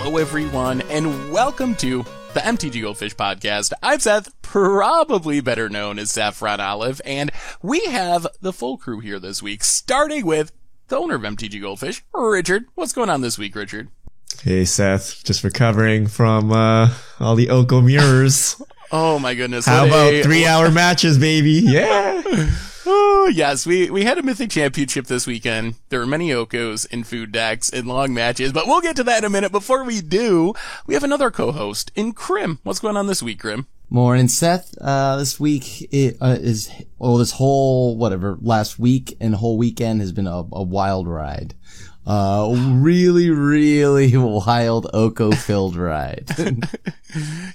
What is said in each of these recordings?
Hello, everyone, and welcome to the MTG Goldfish podcast. I'm Seth, probably better known as Saffron Olive, and we have the full crew here this week, starting with the owner of MTG Goldfish, Richard. What's going on this week, Richard? Hey, Seth. Just recovering from all the Oko mirrors. Oh, my goodness. How about 3-hour matches, baby? Yeah. Oh, yes. We had a Mythic Championship this weekend. There were many Okos in food decks and long matches, but we'll get to that in a minute. Before we do, we have another co-host in Krim. What's going on this week, Krim? Morning, Seth. This week this whole, last week and whole weekend has been a wild ride. Really, really wild Oko-filled ride.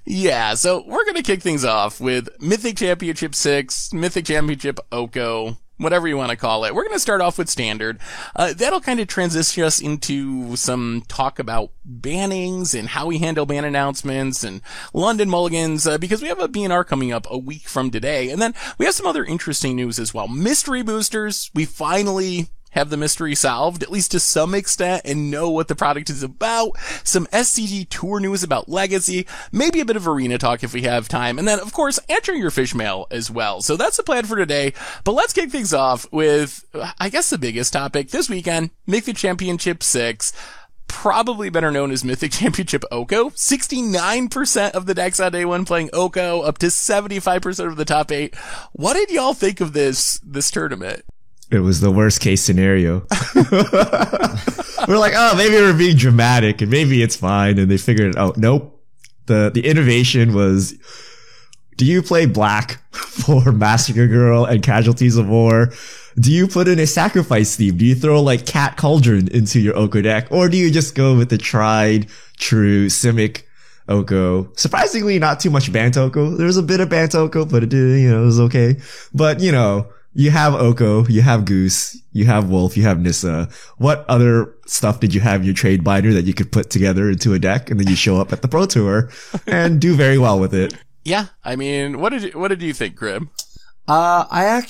Yeah, so we're gonna kick things off with Mythic Championship 6, Mythic Championship Oko, whatever you want to call it. We're gonna start off with Standard. That'll kind of transition us into some talk about bannings and how we handle ban announcements and London Mulligans, because we have a BNR coming up a week from today. And then we have some other interesting news as well. Mystery boosters, we finally have the mystery solved, at least to some extent, and know what the product is about. Some SCG Tour news about Legacy, maybe a bit of arena talk if we have time, and then, of course, answering your fish mail as well. So that's the plan for today, but let's kick things off with, I guess, the biggest topic this weekend, Mythic Championship 6. Probably better known as Mythic Championship Oko. 69% of the decks on day one playing Oko, up to 75% of the top 8. What did y'all think of this tournament? It was the worst case scenario. We're like, oh, maybe we're being dramatic and maybe it's fine. And they figured it out. Nope. The innovation was, do you play black for Massacre Girl and Casualties of War? Do you put in a sacrifice theme? Do you throw like Cat Cauldron into your Oko deck? Or do you just go with the tried, true Simic Oko? Surprisingly, not too much Bant Oko. There was a bit of Bant Oko, but it did, it was okay. But, you have Oko, you have Goose, you have Wolf, you have Nissa. What other stuff did you have in your trade binder that you could put together into a deck and then you show up at the Pro Tour and do very well with it? Yeah, I mean, what did you think, Grim? I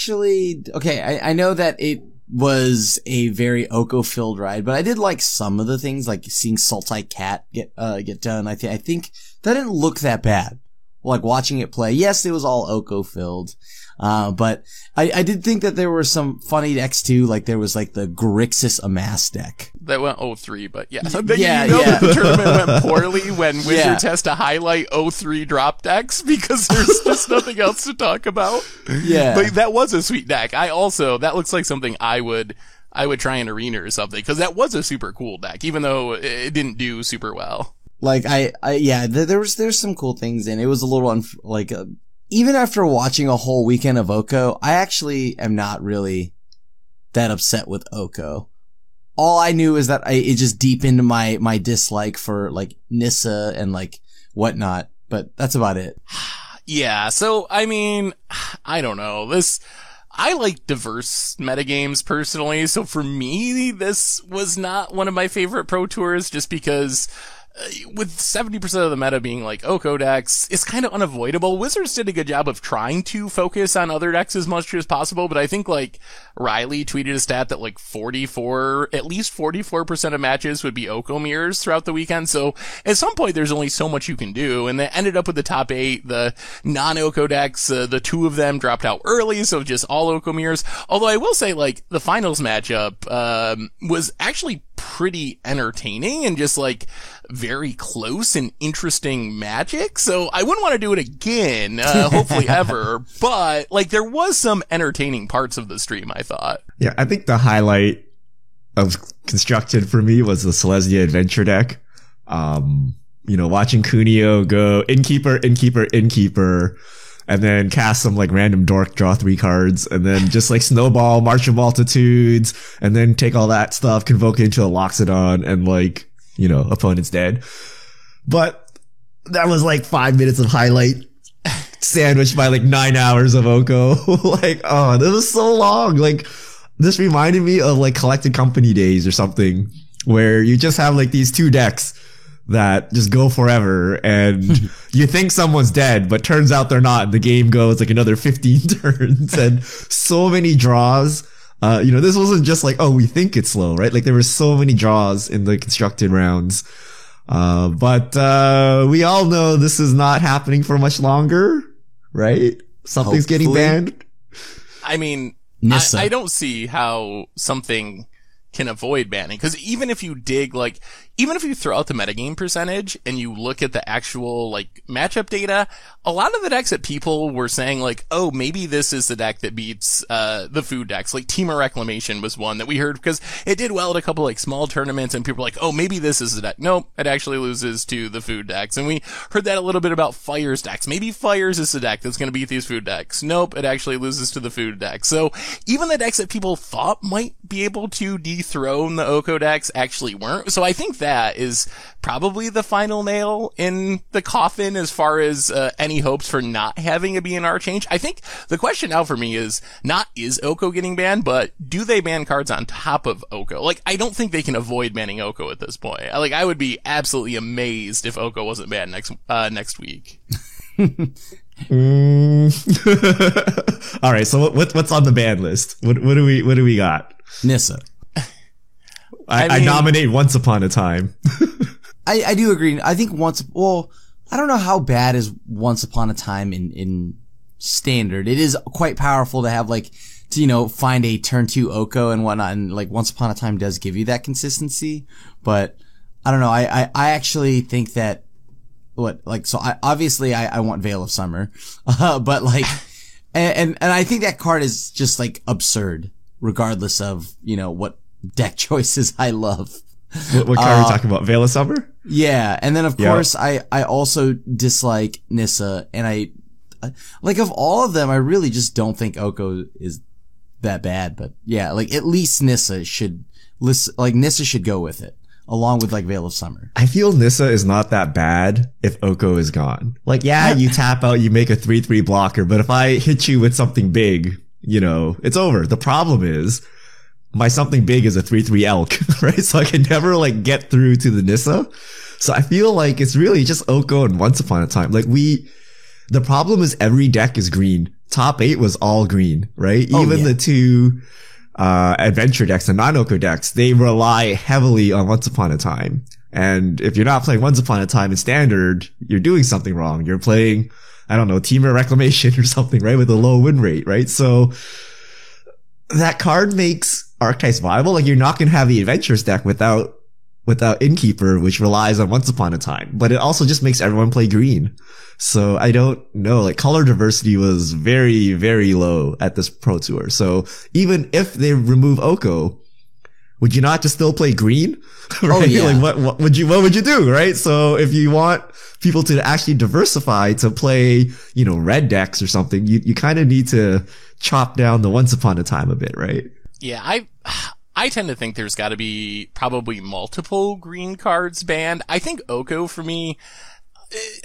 know that it was a very Oko-filled ride, but I did like some of the things, like seeing Sultai Cat get done. I think that didn't look that bad. Like watching it play. Yes, it was all Oko-filled. But I did think that there were some funny decks too, like there was like the Grixis Amass deck. That went 0-3, but yeah. That the tournament went poorly when Wizards has to highlight 0-3 drop decks because there's just nothing else to talk about. Yeah. But that was a sweet deck. that looks like something I would try in Arena or something, because that was a super cool deck, even though it didn't do super well. Like there's some cool things, and it was a little even after watching a whole weekend of Oko, I actually am not really that upset with Oko. All I knew is that it just deepened my dislike for like Nissa and like whatnot, but that's about it. Yeah, so I mean, I don't know. I like diverse metagames personally, so for me, this was not one of my favorite Pro Tours just because with 70% of the meta being like Oko decks, it's kind of unavoidable. Wizards did a good job of trying to focus on other decks as much as possible, but I think like Riley tweeted a stat that like at least 44% of matches would be Oko mirrors throughout the weekend. So at some point there's only so much you can do, and they ended up with the top 8, the non-Oko decks, the 2 of them dropped out early, so just all Oko mirrors. Although I will say like the finals matchup, was actually pretty entertaining and just like very close and interesting magic. So I wouldn't want to do it again, hopefully ever, but like there was some entertaining parts of the stream, I thought. Yeah, I think the highlight of Constructed for me was the Selesnya Adventure deck. Watching Kunio go Innkeeper, and then cast some like random dork, draw 3 cards, and then just like snowball, March of Multitudes, and then take all that stuff, convoke it into a Loxodon, and like, opponent's dead. But that was like 5 minutes of highlight sandwiched by like 9 hours of Oko. Like, oh, this was so long. Like, this reminded me of like Collected Company days or something, where you just have like these 2 decks that just go forever, and you think someone's dead, but turns out they're not, and the game goes like another 15 turns, and so many draws. This wasn't just like, oh, we think it's slow, right? Like there were so many draws in the constructed rounds. But we all know this is not happening for much longer, right? Something's getting Hopefully. banned. I mean, Nissa. I don't see how something can avoid banning. Because even if you dig, like, even if you throw out the metagame percentage and you look at the actual, like, matchup data, a lot of the decks that people were saying, like, oh, maybe this is the deck that beats, the food decks. Like, Temur Reclamation was one that we heard because it did well at a couple, like, small tournaments and people were like, oh, maybe this is the deck. Nope, it actually loses to the food decks. And we heard that a little bit about Fire's decks. Maybe Fire's is the deck that's gonna beat these food decks. Nope, it actually loses to the food decks. So, even the decks that people thought might be able to dethrone the Oko decks actually weren't. So I think that is probably the final nail in the coffin as far as any hopes for not having a BNR change. I think the question now for me is not is Oko getting banned, but do they ban cards on top of Oko? Like, I don't think they can avoid banning Oko at this point. Like, I would be absolutely amazed if Oko wasn't banned next week. All right. So what's on the ban list? What do we got? Nissa. I mean- nominate Once Upon a Time. I do agree. I think I don't know how bad is Once Upon a Time in standard. It is quite powerful to have, like, to, find a turn 2 Oko and whatnot. And, like, Once Upon a Time does give you that consistency. But I don't know. I actually think that obviously I want Veil of Summer. But like, and I think that card is just like absurd regardless of, what deck choices I love. What card are we talking about? Veil of Summer? Yeah. And then of Yeah. course I also dislike Nissa, and I like, of all of them, I really just don't think Oko is that bad, but yeah, like at least Nissa should go with it along with like Veil of Summer. I feel Nissa is not that bad if Oko is gone. Like, yeah, you tap out, you make a 3/3 blocker, but if I hit you with something big, it's over. The problem is my something big is a 3/3 elk, right? So I can never like get through to the Nissa. So I feel like it's really just Oko and Once Upon a Time. Like the problem is every deck is green. Top 8 was all green, right? Oh, Even yeah. the two adventure decks and non-Oko decks, they rely heavily on Once Upon a Time. And if you're not playing Once Upon a Time in standard, you're doing something wrong. You're playing, I don't know, Temur Reclamation or something, right? With a low win rate, right? So that card makes archetypes viable. Like, you're not going to have the adventures deck without Innkeeper, which relies on Once Upon a Time, but it also just makes everyone play green. So I don't know, like, color diversity was very, very low at this Pro Tour. So even if they remove Oko, would you not just still play green? Right? Oh, yeah. Like, what would you do, right? So if you want people to actually diversify to play, red decks or something, you kind of need to chop down the Once Upon a Time a bit, right? Yeah, I tend to think there's gotta be probably multiple green cards banned. I think Oko, for me,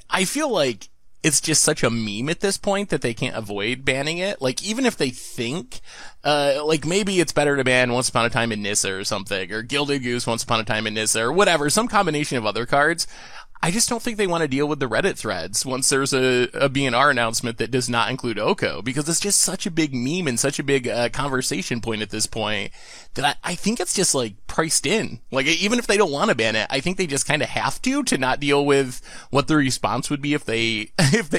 I feel like it's just such a meme at this point that they can't avoid banning it. Like, even if they think, like, maybe it's better to ban Once Upon a Time in Nissa or something, or Gilded Goose Once Upon a Time in Nissa, or whatever, some combination of other cards, I just don't think they want to deal with the Reddit threads once there's a BNR announcement that does not include Oko, because it's just such a big meme and such a big conversation point at this point that I think it's just like priced in. Like, even if they don't want to ban it, I think they just kind of have to not deal with what the response would be if they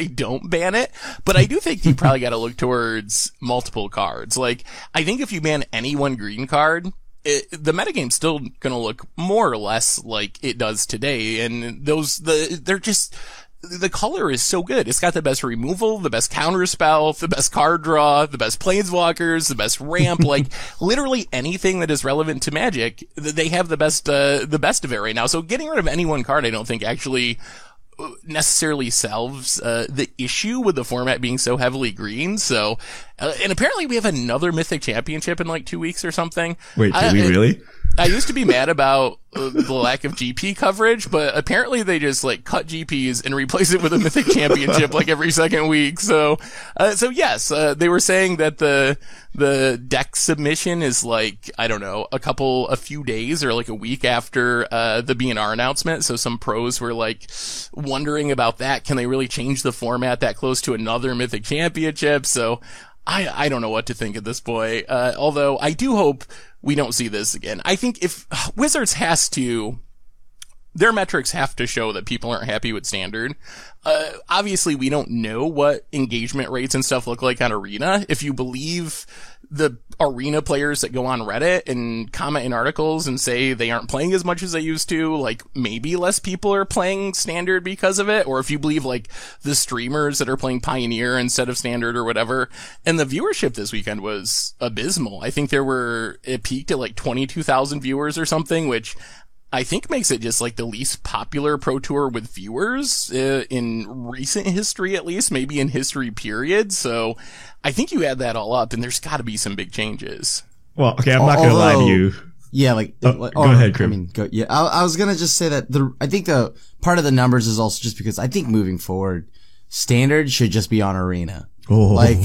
don't ban it. But I do think you probably got to look towards multiple cards. Like, I think if you ban any one green card, the metagame's still gonna look more or less like it does today, and the color is so good. It's got the best removal, the best counter spell, the best card draw, the best planeswalkers, the best ramp, like literally anything that is relevant to Magic, they have the best of it right now. So getting rid of any one card, I don't think actually necessarily solves the issue with the format being so heavily green. So, and apparently we have another Mythic Championship in like 2 weeks or something. Wait, do we really? I used to be mad about the lack of GP coverage, but apparently they just like cut GPs and replace it with a Mythic Championship like every second week. So yes, they were saying that the deck submission is like, I don't know, a few days or like a week after the BNR announcement. So some pros were like wondering about that. Can they really change the format that close to another Mythic Championship? So I don't know what to think at this point. Although I do hope we don't see this again. I think if Wizards has to their metrics have to show that people aren't happy with standard. Obviously we don't know what engagement rates and stuff look like on Arena. If you believe the Arena players that go on Reddit and comment in articles and say they aren't playing as much as they used to, like maybe less people are playing standard because of it. Or if you believe like the streamers that are playing Pioneer instead of standard or whatever. And the viewership this weekend was abysmal. I think it peaked at like 22,000 viewers or something, which I think makes it just like the least popular Pro Tour with viewers in recent history, at least, maybe in history period. So I think you add that all up and there's got to be some big changes. Well, okay, I'm not going to lie to you. Yeah, go ahead, Krim. I was going to just say that I think the part of the numbers is also just because I think moving forward, standard should just be on Arena. Oh, like,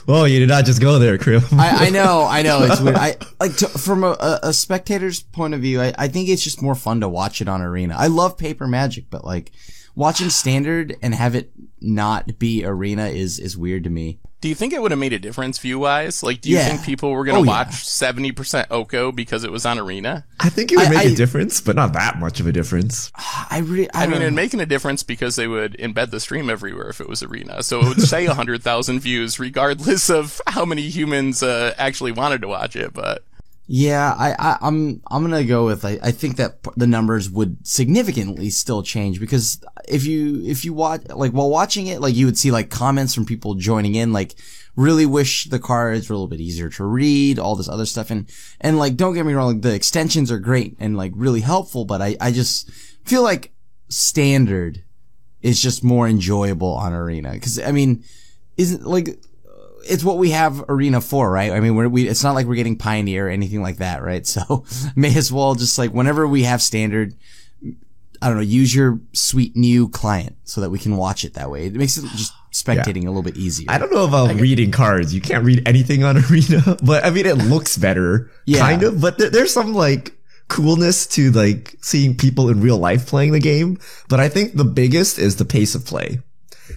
well, you did not just go there, Krim. I know, it's weird. From a spectator's point of view, I think it's just more fun to watch it on Arena. I love Paper Magic, but like, watching standard and have it not be Arena is weird to me. Do you think it would have made a difference view-wise? Like, do you think people were going to watch 70% Oko because it was on Arena? I think it would make a difference, but not that much of a difference. I mean, it'd making a difference because they would embed the stream everywhere if it was Arena. So it would say 100,000 views regardless of how many humans actually wanted to watch it, but... Yeah, I'm gonna go with, I think that the numbers would significantly still change because if you watch, like, while watching it, like, you would see, like, comments from people joining in, like, really wish the cards were a little bit easier to read, all this other stuff, and like, don't get me wrong, like, the extensions are great and, like, really helpful, but I just feel like standard is just more enjoyable on Arena. Cause, I mean, isn't, like, it's what we have Arena for, right? I mean, it's not like we're getting Pioneer or anything like that, right? So may as well just, like, whenever we have standard, I don't know, use your sweet new client so that we can watch it that way. It makes it just spectating a little bit easier. I don't know about reading cards. You can't read anything on Arena, but I mean, it looks better, kind of, but there's some, like, coolness to, like, seeing people in real life playing the game. But I think the biggest is the pace of play.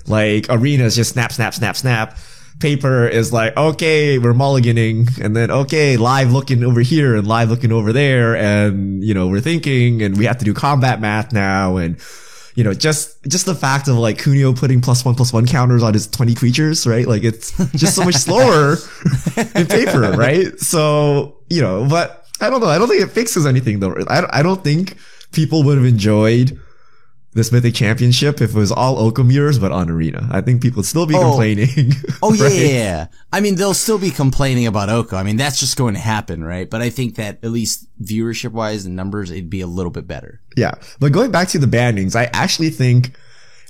Like, Arena is just snap, snap, snap, snap. Paper is like, okay, we're mulliganing, and then, okay, live looking over here and live looking over there, and, you know, we're thinking, and we have to do combat math now, and, you know, just the fact of, like, Kunio putting +1/+1 counters on his 20 creatures, right? Like, it's just so much slower in Paper, right? So, you know, but I don't know. I don't think it fixes anything, though. I don't think people would have enjoyed this Mythic Championship if it was all Oko mirrors but on Arena. I think people would still be complaining. Oh, yeah, right? Yeah. I mean, they'll still be complaining about Oko. I mean, that's just going to happen, right? But I think that at least viewership-wise and numbers, it'd be a little bit better. Yeah. But going back to the bannings, I actually think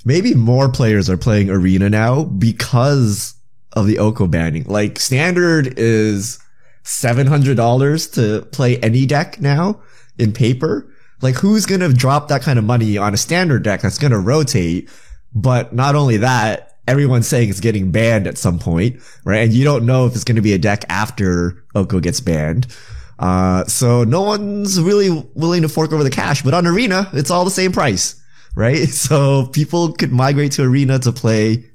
maybe more players are playing Arena now because of the Oko banning. Like, standard is $700 to play any deck now in Paper. Like, who's gonna drop that kind of money on a standard deck that's gonna rotate? But not only that, everyone's saying it's getting banned at some point, right? And you don't know if it's gonna be a deck after Oko gets banned. So no one's really willing to fork over the cash, but on Arena, it's all the same price, right? So people could migrate to Arena to play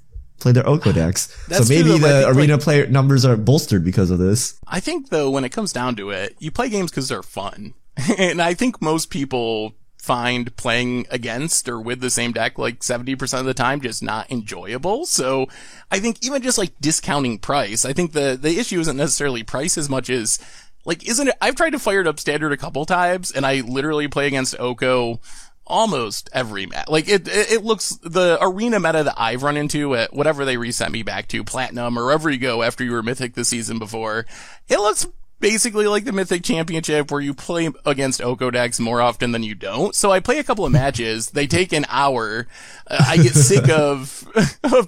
their Oko decks. So maybe the Arena player numbers are bolstered because of this. I think, though, when it comes down to it, you play games because they're fun. And I think most people find playing against or with the same deck like 70% of the time just not enjoyable. So I think even just like discounting price, I think the issue isn't necessarily price as much as, like, isn't it? I've tried to fire it up standard a couple times and I literally play against Oko almost every match. Like, it looks, the Arena meta that I've run into at whatever they reset me back to, Platinum or wherever you go after you were Mythic the season before, it looks basically like the Mythic Championship where you play against Oko decks more often than you don't. So I play a couple of matches. They take an hour. I get sick of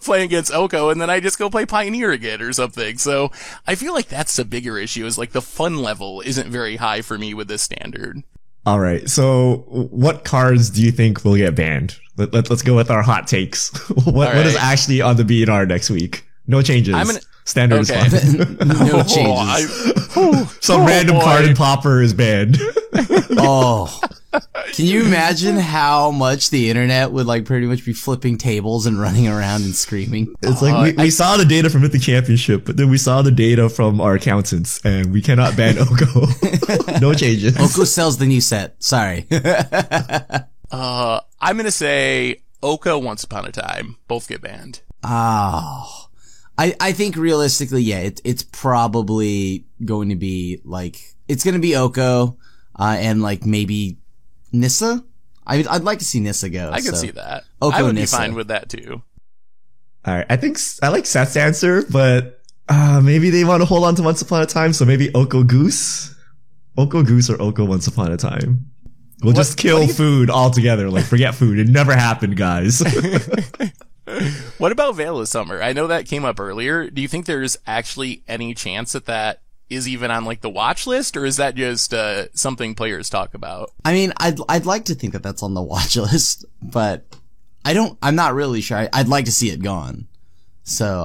playing against Oko and then I just go play Pioneer again or something. So I feel like that's the bigger issue, is like the fun level isn't very high for me with this standard. All right. So what cards do you think will get banned? Let's go with our hot takes. What is actually on the BNR next week? No changes. Standard is fine. No changes. Some random card and popper is banned. Oh. Can you imagine how much the internet would, like, pretty much be flipping tables and running around and screaming? It's like we saw the data from the championship, but then we saw the data from our accountants, and we cannot ban Oko. No changes. Oko sells the new set. Sorry. I'm gonna say Oko, Once Upon a Time. Both get banned. Oh. I think realistically, yeah, it's probably going to be like, it's going to be Oko, and like maybe Nissa. I'd like to see Nissa go. I could see that. Oko, I would Nissa. be fine with that too. All right. I think I like Seth's answer, but maybe they want to hold on to Once Upon a Time. So maybe Oko Goose or Oko Once Upon a Time. We'll just kill food altogether. Like, forget food. It never happened, guys. What about Veil of Summer? I know that came up earlier. Do you think there's actually any chance that is even on like the watch list, or is that just something players talk about? I mean, I'd like to think that that's on the watch list, but I'm not really sure. I'd like to see it gone. So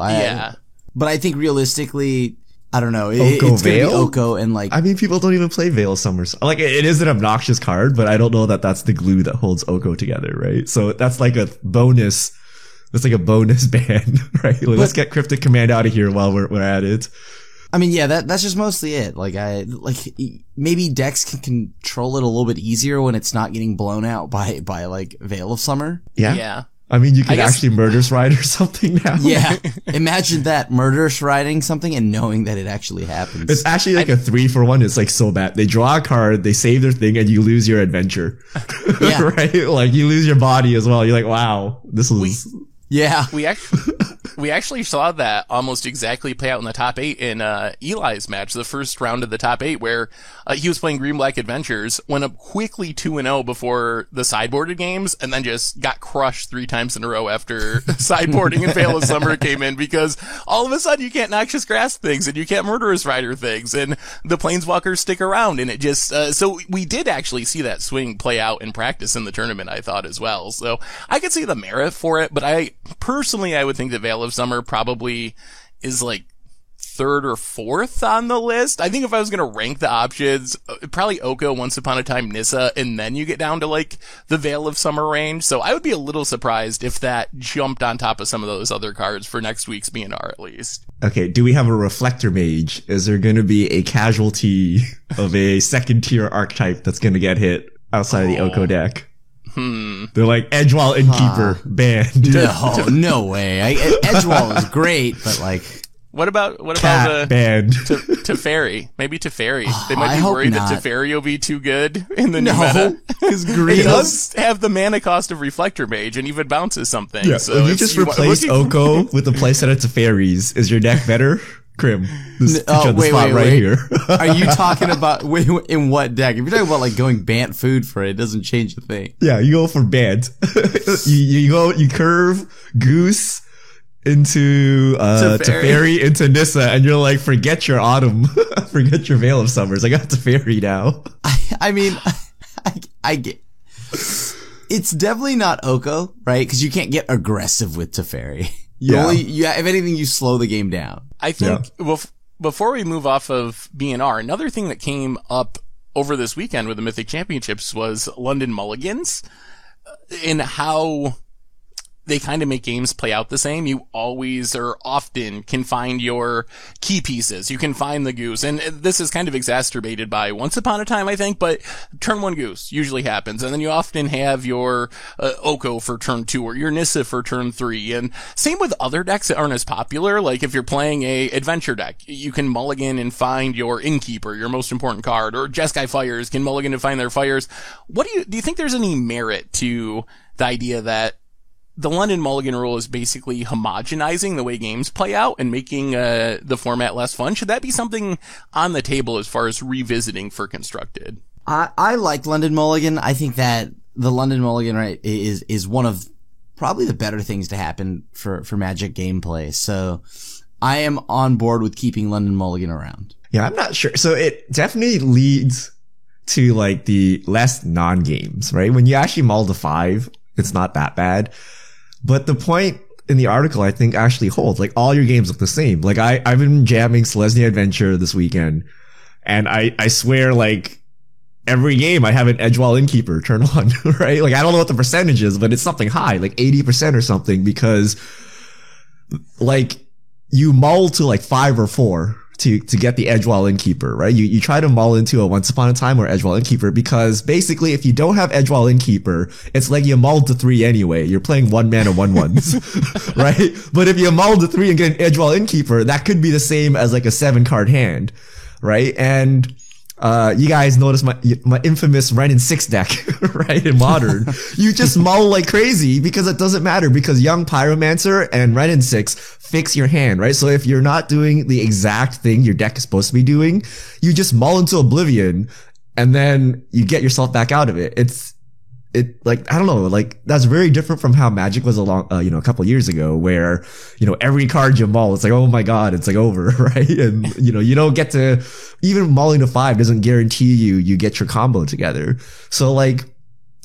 but I think realistically, I don't know. It's going to be Oko and like, I mean, people don't even play Veil of Summer. Like, it is an obnoxious card, but I don't know that that's the glue that holds Oko together, right? So that's like a bonus. That's like a bonus ban, right? Like, let's get Cryptic Command out of here while we're at it. I mean, yeah, that's just mostly it. Like, maybe decks can control it a little bit easier when it's not getting blown out by like Veil of Summer. Yeah. I mean, you can actually Murderous Ride or something now. Yeah. Imagine that, Murderous Riding something and knowing that it actually happens. It's actually like a 3-for-1. It's like so bad. They draw a card, they save their thing, and you lose your adventure. Yeah. Right? Like, you lose your body as well. You're like, wow, this was... Yeah. We actually saw that almost exactly play out in the top 8 in Eli's match, the first round of the top 8, where he was playing Green Black Adventures, went up quickly 2-0 before the sideboarded games, and then just got crushed 3 times in a row after sideboarding and Veil of Summer came in, because all of a sudden you can't Noxious Grasp things, and you can't Murderous Rider things, and the Planeswalkers stick around, and it just, so we did actually see that swing play out in practice in the tournament, I thought, as well. So I could see the merit for it, but I would think that Veil of Summer probably is like 3rd or 4th on the list. I think if I was going to rank the options, probably Oko, Once Upon a Time, Nissa, and then you get down to like the Veil of Summer range. So I would be a little surprised if that jumped on top of some of those other cards for next week's BNR at least. Okay, do we have a Reflector Mage? Is there going to be a casualty of a second tier archetype that's going to get hit outside of the Oko deck? They're like Edgewall Innkeeper banned. No way. Edgewall is great, but like, what about Cat banned. Teferi? Maybe Teferi. They might be worried that Teferi will be too good in the new meta. Because green it does have the mana cost of Reflector Mage and even bounces something. Yeah, so if you just replace Oko with the playset of Teferis, is your deck better? Crim. Wait, here. Are you talking about in what deck? If you're talking about like going Bant food for it, it doesn't change a thing. Yeah, you go for Bant. you curve Goose into Teferi into Nissa, and you're like, forget your Autumn, forget your Veil of Summers. I got Teferi now. I mean, I get. It's definitely not Oko, right? Because you can't get aggressive with Teferi. Yeah. If anything, you slow the game down. I think before we move off of BNR, another thing that came up over this weekend with the Mythic Championships was London Mulligans, and how they kind of make games play out the same. You always or often can find your key pieces. You can find the Goose. And this is kind of exacerbated by Once Upon a Time, I think, but turn 1 Goose usually happens. And then you often have your Oko for turn 2 or your Nissa for turn 3. And same with other decks that aren't as popular. Like if you're playing a adventure deck, you can mulligan and find your Innkeeper, your most important card, or Jeskai Fires can mulligan and find their fires. What do you think there's any merit to the idea that the London Mulligan rule is basically homogenizing the way games play out and making the format less fun? Should that be something on the table as far as revisiting for Constructed? I like London Mulligan. I think that the London Mulligan, right, is one of probably the better things to happen for Magic gameplay. So I am on board with keeping London Mulligan around. Yeah, I'm not sure. So it definitely leads to like the less non-games, right? When you actually mull to 5, it's not that bad. But the point in the article, I think, actually holds. Like, all your games look the same. Like, I've been jamming Selesnya Adventure this weekend, and I swear, like, every game I have an Edgewall Innkeeper turn 1, right? Like, I don't know what the percentage is, but it's something high, like 80% or something, because, like, you mull to, like, 5 or 4 to get the Edgewall Innkeeper, right? You try to mull into a Once Upon a Time or Edgewall Innkeeper because basically if you don't have Edgewall Innkeeper, it's like you mulled to 3 anyway. You're playing 1-mana 1/1s, right? But if you mull to 3 and get an Edgewall Innkeeper, that could be the same as like a 7-card hand, right? And you guys notice my infamous Renin 6 deck, right? In Modern. You just mull like crazy because it doesn't matter because Young Pyromancer and Renin 6 fix your hand, right? So if you're not doing the exact thing your deck is supposed to be doing, you just mull into Oblivion and then you get yourself back out of it. Like, I don't know, like, that's very different from how Magic was a couple years ago where, every card you mull, it's like, oh my God, it's like over, right? And, you don't get to, even mulling to 5 doesn't guarantee you get your combo together. So like,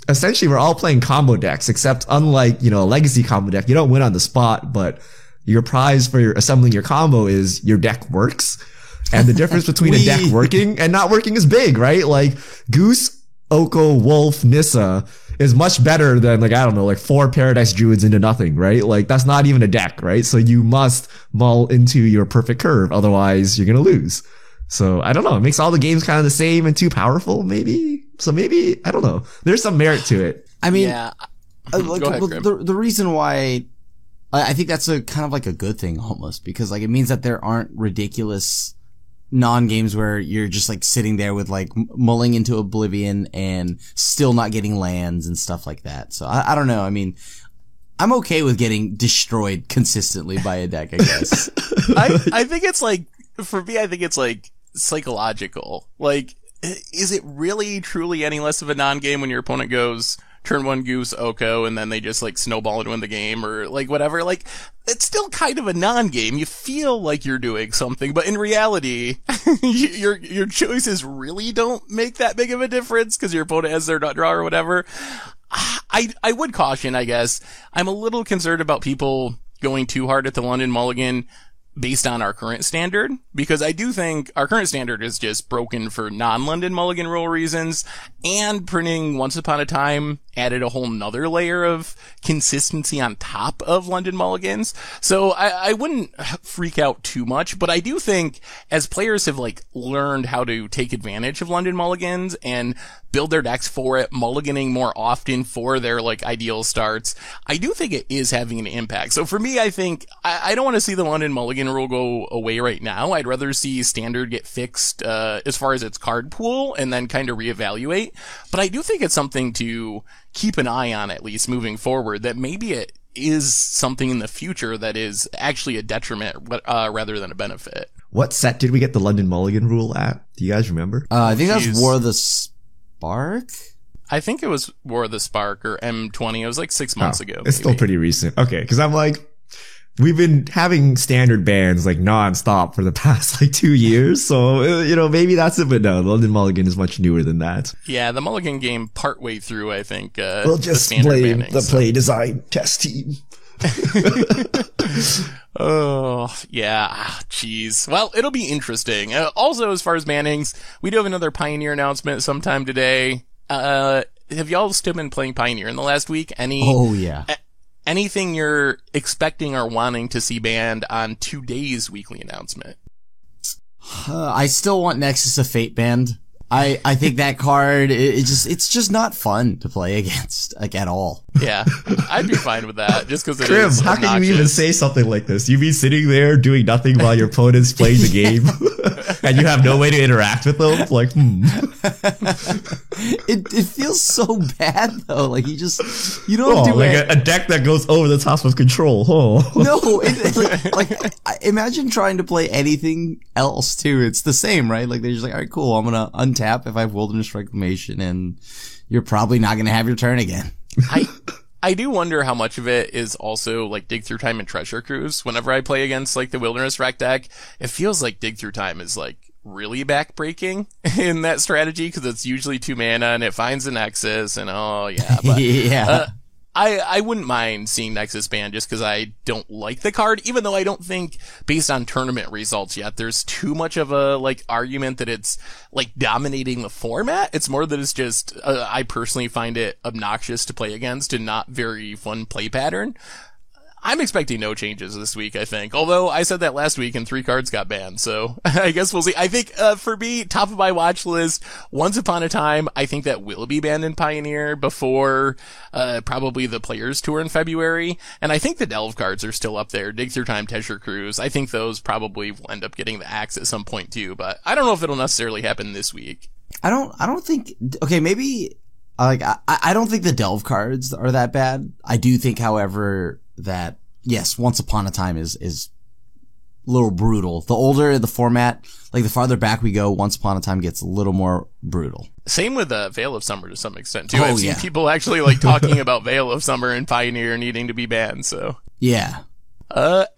essentially we're all playing combo decks, except unlike, a legacy combo deck, you don't win on the spot, but your prize for assembling your combo is your deck works. And the difference between a deck working and not working is big, right? Like, Goose, Oko, Wolf, Nissa is much better than like, I don't know, like 4 Paradise Druids into nothing, right? Like that's not even a deck, right? So you must mull into your perfect curve. Otherwise you're going to lose. So I don't know. It makes all the games kind of the same and too powerful, maybe. So maybe, I don't know. There's some merit to it. I mean, yeah. Like, Go ahead, the reason why I think that's a kind of like a good thing almost because like it means that there aren't ridiculous non-games where you're just like sitting there with like mulling into Oblivion and still not getting lands and stuff like that. So I don't know. I mean, I'm okay with getting destroyed consistently by a deck, I guess. I think it's like, for me, I think it's like psychological. Like, is it really truly any less of a non-game when your opponent goes turn 1 Goose, Oko, and then they just like snowball and win the game or like whatever? Like, it's still kind of a non-game. You feel like you're doing something, but in reality, your choices really don't make that big of a difference because your opponent has their nut draw or whatever. I would caution, I guess. I'm a little concerned about people going too hard at the London Mulligan based on our current standard, because I do think our current standard is just broken for non-London Mulligan rule reasons, and printing Once Upon a Time added a whole nother layer of consistency on top of London Mulligans. So I wouldn't freak out too much, but I do think as players have like learned how to take advantage of London Mulligans and build their decks for it, mulliganing more often for their like ideal starts, I do think it is having an impact. So for me, I think I don't want to see the London Mulligan rule go away right now. I'd rather see standard get fixed as far as its card pool and then kind of reevaluate. But I do think it's something to keep an eye on, at least moving forward, that maybe it is something in the future that is actually a detriment rather than a benefit. What set did we get the London Mulligan rule at? Do you guys remember? I think that's War of the Spark? I think it was War of the Spark or M20. It was like 6 months ago. It's still pretty recent. Okay, because I'm like, we've been having standard bans like nonstop for the past like 2 years. So, maybe that's it. But no, London Mulligan is much newer than that. Yeah, the Mulligan game partway through, I think. We'll just blame the play design test team. Oh, yeah. Jeez. Well, it'll be interesting. Also, as far as bannings, we do have another Pioneer announcement sometime today. Have y'all still been playing Pioneer in the last week? Oh, yeah. Anything you're expecting or wanting to see banned on today's weekly announcement? I still want Nexus of Fate banned. I think that card, it's just not fun to play against, like, at all. Yeah, I'd be fine with that, just because it Krim, is how obnoxious. can you even say something like this? You be sitting there doing nothing while your opponent's playing the game, and you have no way to interact with them? Like, It feels so bad, though. Like, you don't do like it. a deck that goes over the top of control. Oh. No, imagine trying to play anything else, too. It's the same, right? Like, they're just like, all right, cool, I'm gonna untap if I have Wilderness Reclamation, and you're probably not gonna have your turn again. I do wonder how much of it is also like Dig Through Time and Treasure Cruise. Whenever I play against like the Wilderness Rec deck, it feels like Dig Through Time is like really backbreaking in that strategy because it's usually 2 mana and it finds a Nexus and but Yeah. I wouldn't mind seeing Nexus banned just because I don't like the card, even though I don't think, based on tournament results yet, there's too much of a, like, argument that it's, like, dominating the format. It's more that it's just, I personally find it obnoxious to play against and not very fun play pattern. I'm expecting no changes this week, I think. Although I said that last week and 3 cards got banned, so I guess we'll see. I think, for me, top of my watch list, Once Upon a Time, I think that will be banned in Pioneer before, probably the Players Tour in February. And I think the Delve cards are still up there. Dig Through Time, Tesher Cruise. I think those probably will end up getting the axe at some point too, but I don't know if it'll necessarily happen this week. I don't think, okay, maybe, like, I don't think the Delve cards are that bad. I do think, however, that, yes, Once Upon a Time is a little brutal. The older the format, like the farther back we go, Once Upon a Time gets a little more brutal. Same with Veil of Summer to some extent too. Oh, I've seen yeah. people actually like talking about Veil of Summer and Pioneer needing to be banned, so. Yeah.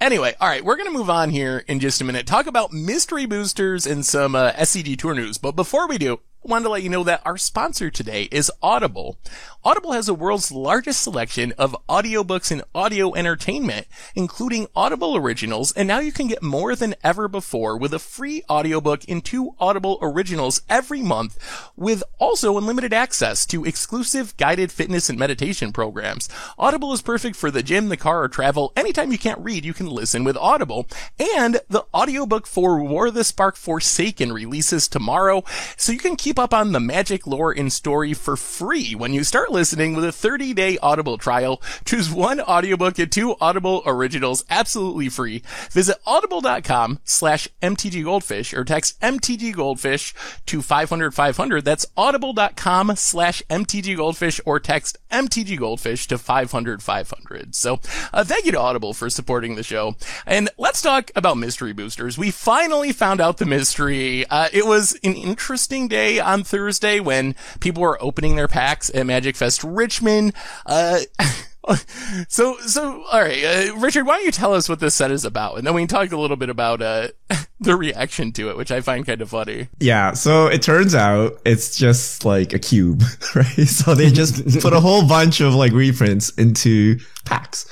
Anyway, alright, we're gonna move on here in just a minute, talk about mystery boosters and some, SCG tour news. But before we do, I wanted to let you know that our sponsor today is Audible. Audible has the world's largest selection of audiobooks and audio entertainment, including Audible originals, and now you can get more than ever before with a free audiobook and 2 Audible originals every month, with also unlimited access to exclusive guided fitness and meditation programs. Audible is perfect for the gym, the car, or travel. Anytime you can't read, you can listen with Audible. And the audiobook for War the Spark Forsaken releases tomorrow, so you can keep up on the magic, lore, and story for free when you start listening with a 30-day Audible trial. Choose 1 audiobook and 2 Audible originals absolutely free. Visit audible.com/mtggoldfish or text mtggoldfish to 500-500. That's audible.com/mtggoldfish or text mtggoldfish to 500-500. So, thank you to Audible for supporting the show. And let's talk about mystery boosters. We finally found out the mystery. It was an interesting day on Thursday when people were opening their packs at Magic Fest Richmond. So, all right, Richard, why don't you tell us what this set is about? And then we can talk a little bit about, the reaction to it, which I find kind of funny. Yeah, so it turns out it's just like a cube, right? So they just put a whole bunch of like reprints into packs.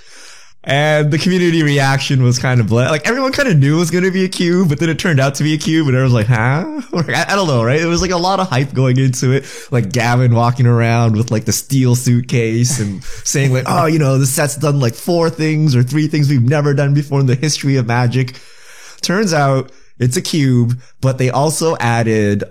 And the community reaction was kind of like everyone kind of knew it was going to be a cube, but then it turned out to be a cube, and everyone was like, huh? I don't know, right? It was like a lot of hype going into it. Like Gavin walking around with like the steel suitcase and saying like, oh, you know, the set's done like 4 things or 3 things we've never done before in the history of Magic. Turns out it's a cube, but they also added,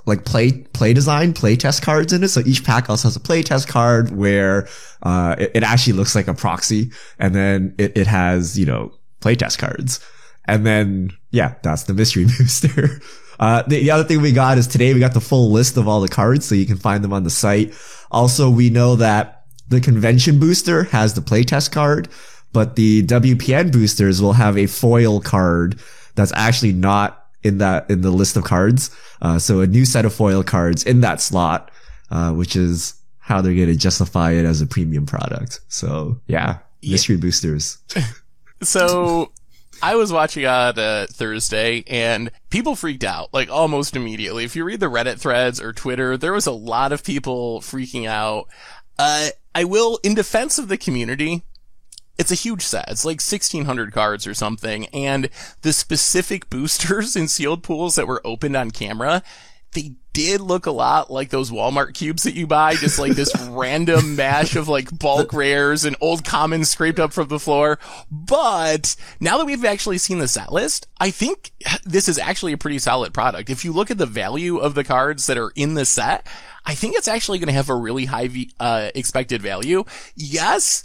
like play design, play test cards in it. So each pack also has a play test card where, it actually looks like a proxy. And then it has, you know, play test cards. And then, yeah, that's the mystery booster. The other thing we got is today we got the full list of all the cards, so you can find them on the site. Also, we know that the convention booster has the playtest card, but the WPN boosters will have a foil card that's actually not in the list of cards. So a new set of foil cards in that slot, which is how they're going to justify it as a premium product. So yeah, mystery boosters. So I was watching on Thursday and people freaked out like almost immediately. If you read the Reddit threads or Twitter, there was a lot of people freaking out. I will, in defense of the community, it's a huge set. It's like 1,600 cards or something. And the specific boosters in sealed pools that were opened on camera, they did look a lot like those Walmart cubes that you buy. Just like this random mash of like bulk rares and old commons scraped up from the floor. But now that we've actually seen the set list, I think this is actually a pretty solid product. If you look at the value of the cards that are in the set, I think it's actually going to have a really high expected value. Yes,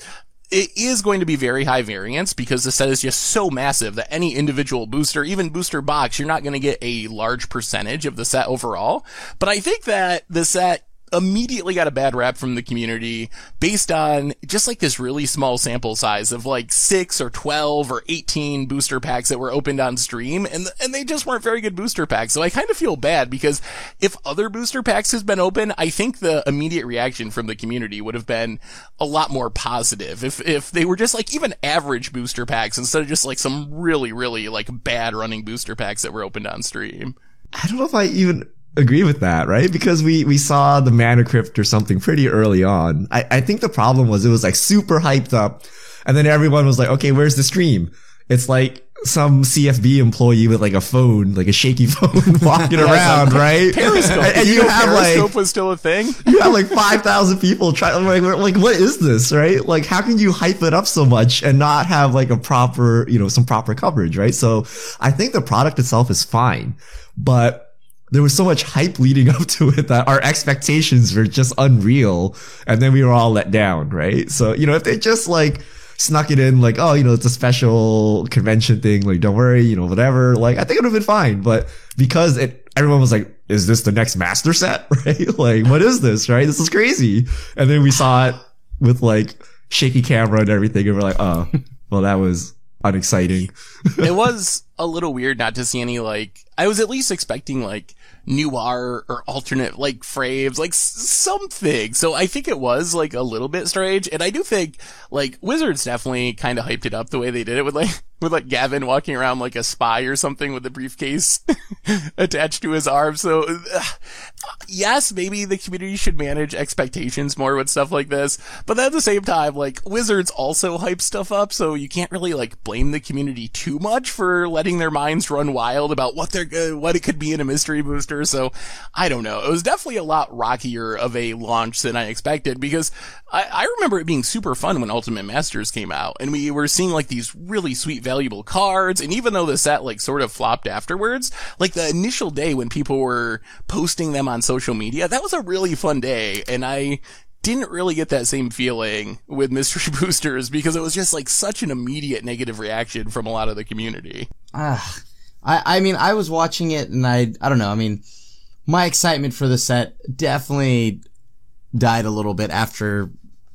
it is going to be very high variance because the set is just so massive that any individual booster, even booster box, you're not going to get a large percentage of the set overall. But I think that the set immediately got a bad rap from the community based on just like this really small sample size of like 6 or 12 or 18 booster packs that were opened on stream, and they just weren't very good booster packs. So I kind of feel bad because if other booster packs has been open, I think the immediate reaction from the community would have been a lot more positive if they were just like even average booster packs instead of just like some really, really like bad running booster packs that were opened on stream. I don't know if I even agree with that, right? Because we saw the Mana Crypt or something pretty early on. I think the problem was it was like super hyped up, and then everyone was like, okay, where's the stream? It's like some CFB employee with like a phone, like a shaky phone walking around, right? Periscope. And you have Periscope like, was still a thing. you have like 5,000 people trying, like, what is this, right? Like, how can you hype it up so much and not have like a proper, some proper coverage, right? So I think the product itself is fine, but there was so much hype leading up to it that our expectations were just unreal. And then we were all let down, right? So, if they just like snuck it in, like, oh, it's a special convention thing, like, don't worry, whatever, like, I think it would have been fine. But because everyone was like, is this the next master set? Right? Like, what is this? Right? This is crazy. And then we saw it with like shaky camera and everything. And we're like, oh, well, that was unexciting. It was a little weird not to see any, like, I was at least expecting like new art or alternate like frames, like something. So I think it was like a little bit strange. And I do think like Wizards definitely kind of hyped it up the way they did it with like Gavin walking around like a spy or something with a briefcase attached to his arm. So yes, maybe the community should manage expectations more with stuff like this. But at the same time, like Wizards also hype stuff up. So you can't really like blame the community too much for letting their minds run wild about what it could be in a mystery booster. So I don't know. It was definitely a lot rockier of a launch than I expected, because I remember it being super fun when Ultimate Masters came out and we were seeing like these really sweet valuable cards. And even though the set like sort of flopped afterwards, like the initial day when people were posting them on social media, that was a really fun day. And I didn't really get that same feeling with mystery boosters because it was just like such an immediate negative reaction from a lot of the community. I mean, I was watching it and I don't know. I mean, my excitement for the set definitely died a little bit after,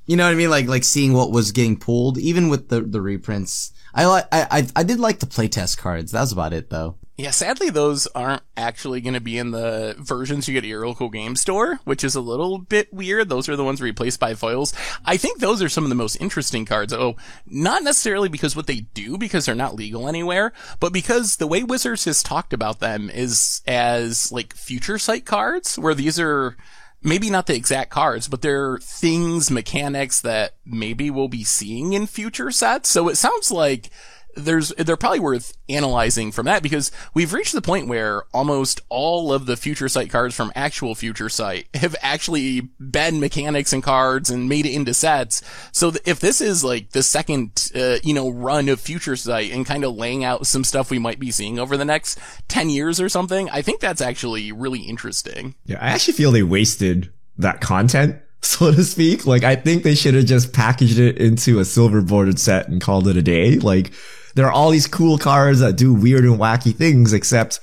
you know what I mean? Like seeing what was getting pulled, even with the reprints. I did like the playtest cards. That was about it though. Yeah, sadly those aren't actually going to be in the versions you get at your local game store, which is a little bit weird. Those are the ones replaced by foils. I think those are some of the most interesting cards. Oh, not necessarily because what they do, because they're not legal anywhere, but because the way Wizards has talked about them is as like future sight cards, where these are maybe not the exact cards, but they're things, mechanics that maybe we'll be seeing in future sets. So it sounds like they're probably worth analyzing from that, because we've reached the point where almost all of the Future Sight cards from actual Future Sight have actually been mechanics and cards and made it into sets. So if this is like the second, run of Future Sight and kind of laying out some stuff we might be seeing over the next 10 years or something, I think that's actually really interesting. Yeah, I actually feel they wasted that content, so to speak. Like, I think they should have just packaged it into a silver bordered set and called it a day. Like, there are all these cool cards that do weird and wacky things, except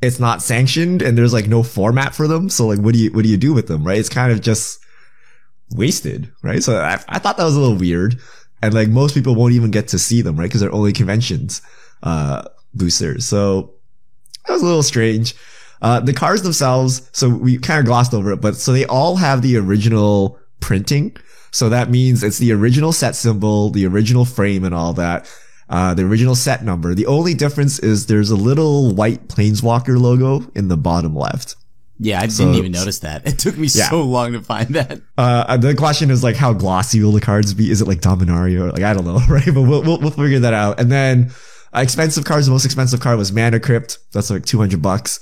it's not sanctioned and there's like no format for them. So like, what do you do with them? Right? It's kind of just wasted, right? So I thought that was a little weird, and like most people won't even get to see them, right? Cause they're only conventions, boosters. So that was a little strange. The cards themselves, so we kind of glossed over it, but so they all have the original printing. So that means it's the original set symbol, the original frame and all that. The original set number. The only difference is there's a little white Planeswalker logo in the bottom left. Yeah, I didn't even notice that. It took me so long to find that. The question is like, how glossy will the cards be? Is it like Dominaria? Or like, I don't know, right? But we'll figure that out. And then, expensive cards. The most expensive card was Mana Crypt. That's like $200.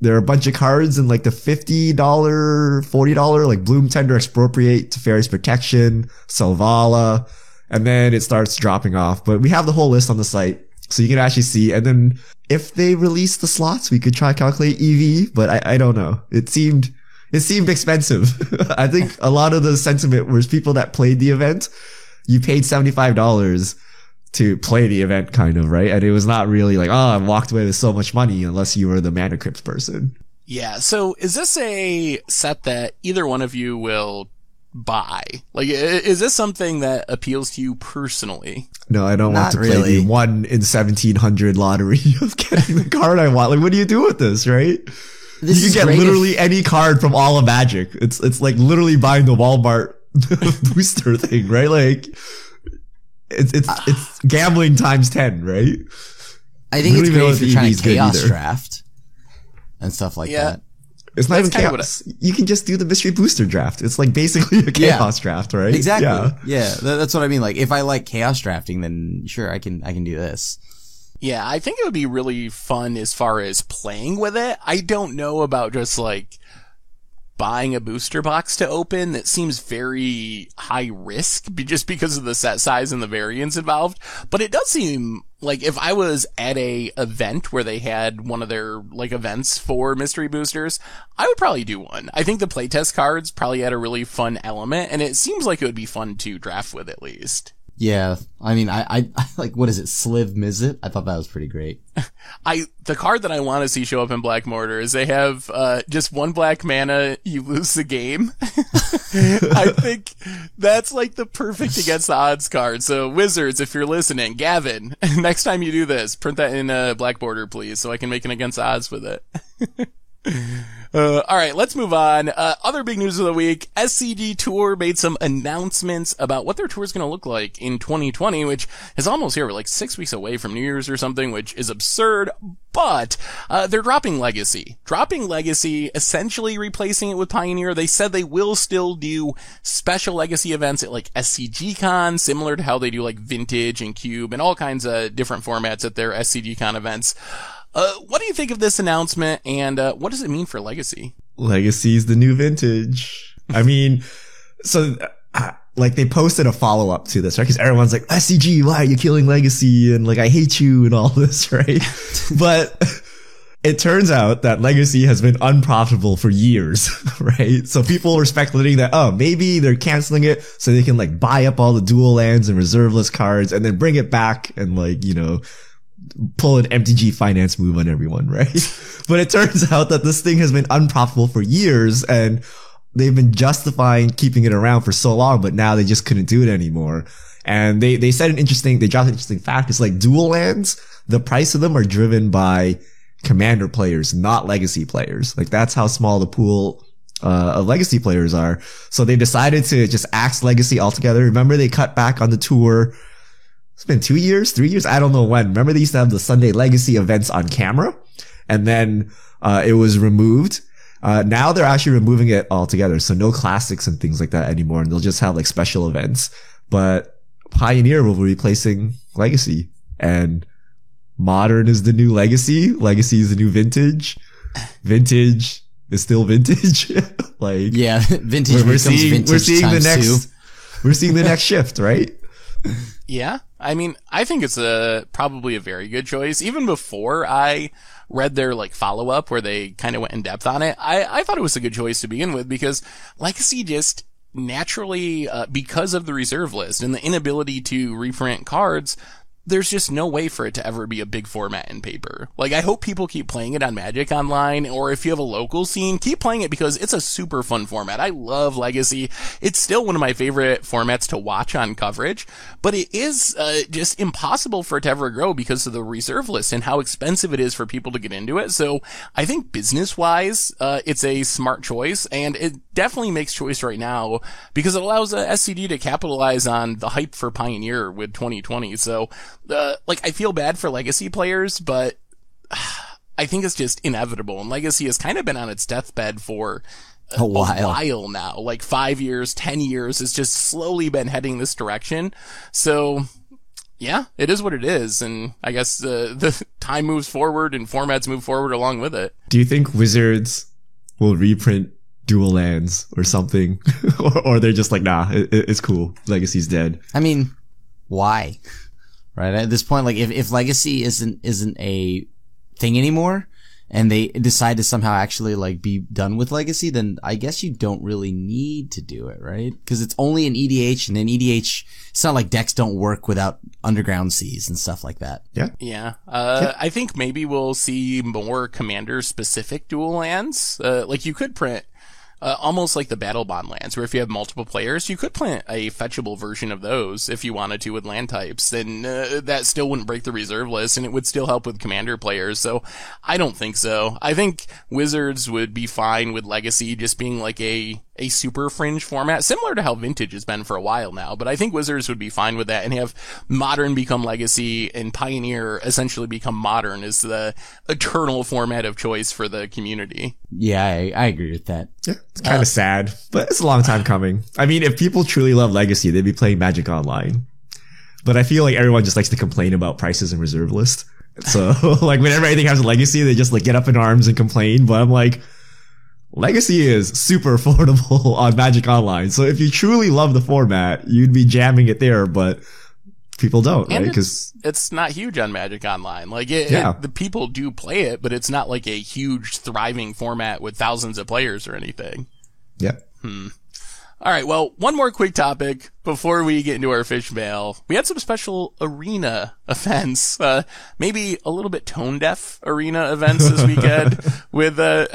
There are a bunch of cards in like the $50, $40, like Bloom Tender, Expropriate, Teferi's Protection, Selvala. And then it starts dropping off. But we have the whole list on the site, so you can actually see. And then if they release the slots, we could try to calculate EV, but I don't know. It seemed expensive. I think a lot of the sentiment was people that played the event, you paid $75 to play the event, kind of, right? And it was not really like, oh, I walked away with so much money, unless you were the Mana Crypt person. Yeah, so is this a set that either one of you will buy? Like, is this something that appeals to you personally? No, I don't want to play the 1 in 1,700 lottery of getting the card I want. Like, what do you do with this, right? You can get literally any card from all of Magic. It's like literally buying the Walmart booster thing, right? Like, it's gambling times 10, right? I think it's great if you're trying to chaos draft and stuff like that. It's not That's even kinda what chaos. You can just do the mystery booster draft. It's like basically a chaos draft, right? Exactly. Yeah. That's what I mean. Like, if I like chaos drafting, then sure, I can do this. Yeah, I think it would be really fun as far as playing with it. I don't know about just like buying a booster box to open. That seems very high risk just because of the set size and the variants involved. But it does seem like if I was at a event where they had one of their like events for mystery boosters, I would probably do one. I think the playtest cards probably had a really fun element, and it seems like it would be fun to draft with at least. Yeah. I mean, I like, what is it? Sliv Mizzet? I thought that was pretty great. The card that I want to see show up in Black Mortar is they have, just 1 black mana, you lose the game. I think that's like the perfect against the odds card. So Wizards, if you're listening, Gavin, next time you do this, print that in Black Border, please, so I can make an against the odds with it. All right, let's move on. Other big news of the week, SCG Tour made some announcements about what their tour is going to look like in 2020, which is almost here. We're like 6 weeks away from New Year's or something, which is absurd, but they're dropping Legacy. Dropping Legacy, essentially replacing it with Pioneer. They said they will still do special Legacy events at like SCG Con, similar to how they do like Vintage and Cube and all kinds of different formats at their SCG Con events. What do you think of this announcement, and what does it mean for Legacy? Legacy's the new Vintage. I mean, so like they posted a follow up to this, right? Because everyone's like, SCG, why are you killing Legacy? And like, I hate you and all this, right? But it turns out that Legacy has been unprofitable for years, right? So people were speculating that, oh, maybe they're canceling it so they can like buy up all the dual lands and reserve list cards and then bring it back and like, you know, pull an MTG finance move on everyone, right? But it turns out that this thing has been unprofitable for years and they've been justifying keeping it around for so long, but now they just couldn't do it anymore. And they dropped an interesting fact. It's like dual lands, the price of them are driven by Commander players, not Legacy players. Like that's how small the pool of Legacy players are. So they decided to just axe Legacy altogether. Remember they cut back on the tour. It's been 2 years, 3 years. I don't know when. Remember they used to have the Sunday Legacy events on camera and then, it was removed. Now they're actually removing it altogether. So no classics and things like that anymore. And they'll just have like special events, but Pioneer will be replacing Legacy and Modern is the new Legacy. Legacy is the new Vintage. Vintage is still Vintage. Like, yeah, Vintage we're becomes seeing Vintage times two. We're seeing the next shift, right? Yeah. I mean, I think it's probably a very good choice. Even before I read their like follow up where they kind of went in depth on it, I thought it was a good choice to begin with because Legacy just naturally, because of the reserve list and the inability to reprint cards, there's just no way for it to ever be a big format in paper. Like, I hope people keep playing it on Magic Online, or if you have a local scene, keep playing it because it's a super fun format. I love Legacy. It's still one of my favorite formats to watch on coverage, but it is just impossible for it to ever grow because of the reserve list and how expensive it is for people to get into it. So I think business-wise, it's a smart choice, and it definitely makes choice right now because it allows SCG to capitalize on the hype for Pioneer with 2020. So, like, I feel bad for Legacy players, but I think it's just inevitable. And Legacy has kind of been on its deathbed for a while now. Like 5 years, 10 years. It's just slowly been heading this direction. So, yeah, it is what it is. And I guess the time moves forward and formats move forward along with it. Do you think Wizards will reprint dual lands or something? or they're just like, nah, it's cool. Legacy's dead. I mean, why? Right? At this point, like, if Legacy isn't a thing anymore, and they decide to somehow actually, like, be done with Legacy, then I guess you don't really need to do it, right? Because it's only an EDH, and then EDH, it's not like decks don't work without underground seas and stuff like that. Yeah. Yeah. I think maybe we'll see more Commander-specific dual lands. Like, you could print almost like the Battle Bond lands, where if you have multiple players, you could plant a fetchable version of those if you wanted to with land types. Then that still wouldn't break the reserve list, and it would still help with Commander players. So I don't think so. I think Wizards would be fine with Legacy just being like a a super fringe format, similar to how Vintage has been for a while now. But I think Wizards would be fine with that and have Modern become Legacy and Pioneer essentially become Modern as the eternal format of choice for the community. Yeah, I agree with that. Yeah, it's kind of sad, but it's a long time coming. I mean, if people truly love Legacy, they'd be playing Magic Online. But I feel like everyone just likes to complain about prices and reserve list. So, like, whenever anything has a Legacy, they just, like, get up in arms and complain. But I'm like, Legacy is super affordable on Magic Online. So if you truly love the format, you'd be jamming it there, but people don't, and right? Because it's not huge on Magic Online. Like, the people do play it, but it's not like a huge thriving format with thousands of players or anything. yeah. All right, well, one more quick topic before we get into our fish mail. We had some special arena events, maybe a little bit tone-deaf arena events this weekend with a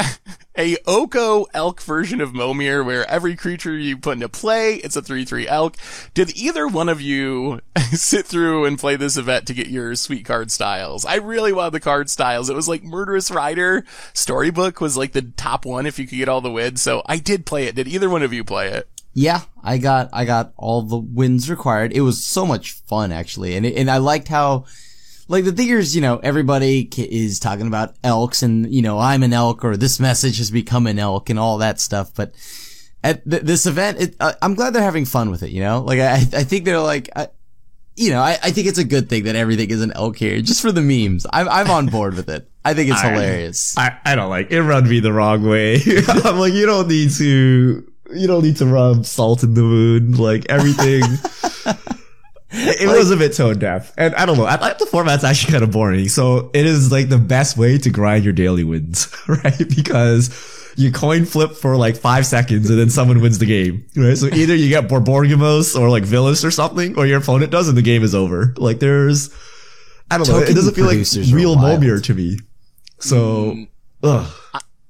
Oko elk version of Momir where every creature you put into play, it's a 3/3 elk. Did either one of you sit through and play this event to get your sweet card styles? I really wanted the card styles. It was like Murderous Rider Storybook was like the top one if you could get all the wins, so I did play it. Did either one of you play it? Yeah, I got all the wins required. It was so much fun, actually. And I liked how, like, the thing is, everybody is talking about elks and, I'm an elk or this message has become an elk and all that stuff. But at this event, I'm glad they're having fun with it, Like, I think they're like, I think it's a good thing that everything is an elk here, just for the memes. I'm on board with it. I think it's hilarious. I don't like it. Rubbed me the wrong way. I'm like, you don't need to rub salt in the wound. Like, everything. It was a bit tone deaf. And I don't know. I the format's actually kind of boring. So it is like the best way to grind your daily wins, right? Because you coin flip for like 5 seconds and then someone wins the game, right? So either you get Borborgamos or like Villas or something, or your opponent does and the game is over. Like, I don't know. It doesn't feel like real Momir to me. So, ugh.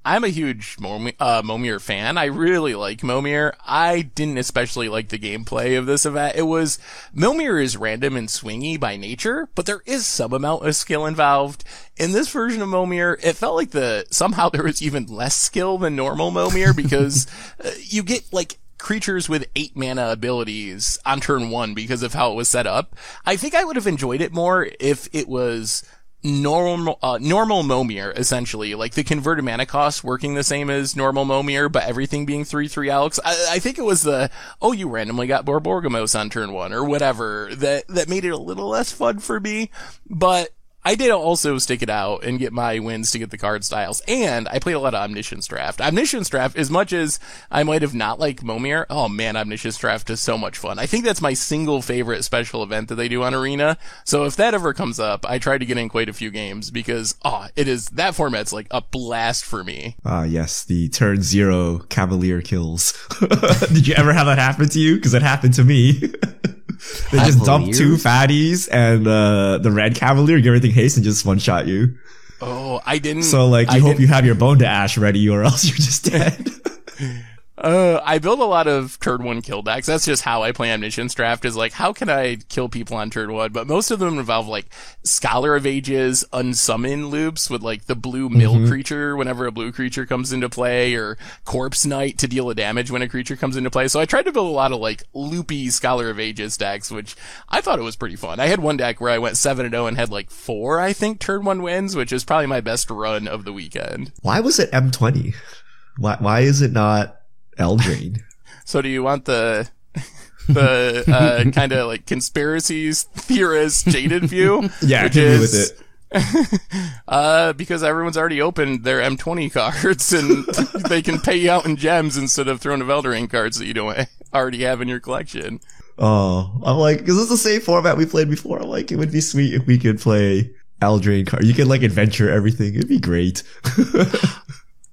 I'm a huge Momir fan. I really like Momir. I didn't especially like the gameplay of this event. Momir is random and swingy by nature, but there is some amount of skill involved. In this version of Momir, it felt like somehow there was even less skill than normal Momir because you get like creatures with 8 mana abilities on turn 1 because of how it was set up. I think I would have enjoyed it more if it was normal Momir, essentially, like the converted mana cost working the same as normal Momir, but everything being 3/3 elks. I think it was you randomly got Borborgamos on turn 1 or whatever that made it a little less fun for me, but I did also stick it out and get my wins to get the card styles, and I played a lot of Omniscience Draft. Omniscience Draft, as much as I might have not liked Momir, oh man, Omniscience Draft is so much fun. I think that's my single favorite special event that they do on Arena, so if that ever comes up, I try to get in quite a few games, because, that format's like a blast for me. Yes, the turn 0 Cavalier kills. Did you ever have that happen to you? Because it happened to me. They just dump 2 fatties and the red Cavalier, give everything haste and just one-shot you. Oh, I didn't. So, like, you hope you have your Bone to Ash ready or else you're just dead. I build a lot of turn 1 kill decks. That's just how I play Omniscience Draft, is like, how can I kill people on turn 1? But most of them involve like Scholar of Ages, unsummon loops with like the blue mill creature whenever a blue creature comes into play, or Corpse Knight to deal a damage when a creature comes into play. So I tried to build a lot of like loopy Scholar of Ages decks, which I thought it was pretty fun. I had one deck where I went 7-0 and had like 4, I think, turn 1 wins, which is probably my best run of the weekend. Why was it M20? Why is it not Eldraine? So do you want the kind of like conspiracies theorist jaded view? Yeah, give me with it. Because everyone's already opened their M20 cards and they can pay you out in gems instead of Throne of Eldraine cards that you don't already have in your collection. Oh, I'm like, because it's the same format we played before. I'm like, it would be sweet if we could play Eldraine card. You could like adventure everything. It'd be great.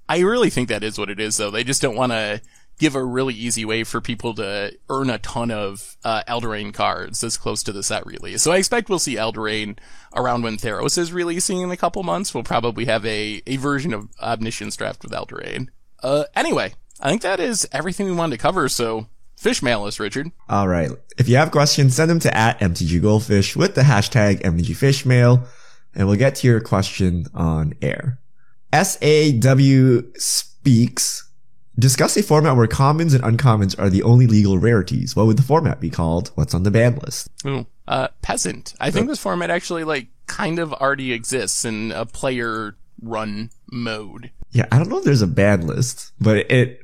I really think that is what it is, though. They just don't want to give a really easy way for people to earn a ton of Eldraine cards this close to the set release. So I expect we'll see Eldraine around when Theros is releasing in a couple months. We'll probably have a version of Omniscience Draft with Eldraine. Anyway, I think that is everything we wanted to cover, so fish mail us, Richard. All right. If you have questions, send them to @MTGGoldfish with the hashtag MTGFishmail, and we'll get to your question on air. SAW Speaks Discuss a format where commons and uncommons are the only legal rarities. What would the format be called? What's on the ban list? Ooh, Peasant. I think this format actually like kind of already exists in a player run mode. Yeah, I don't know if there's a ban list, but it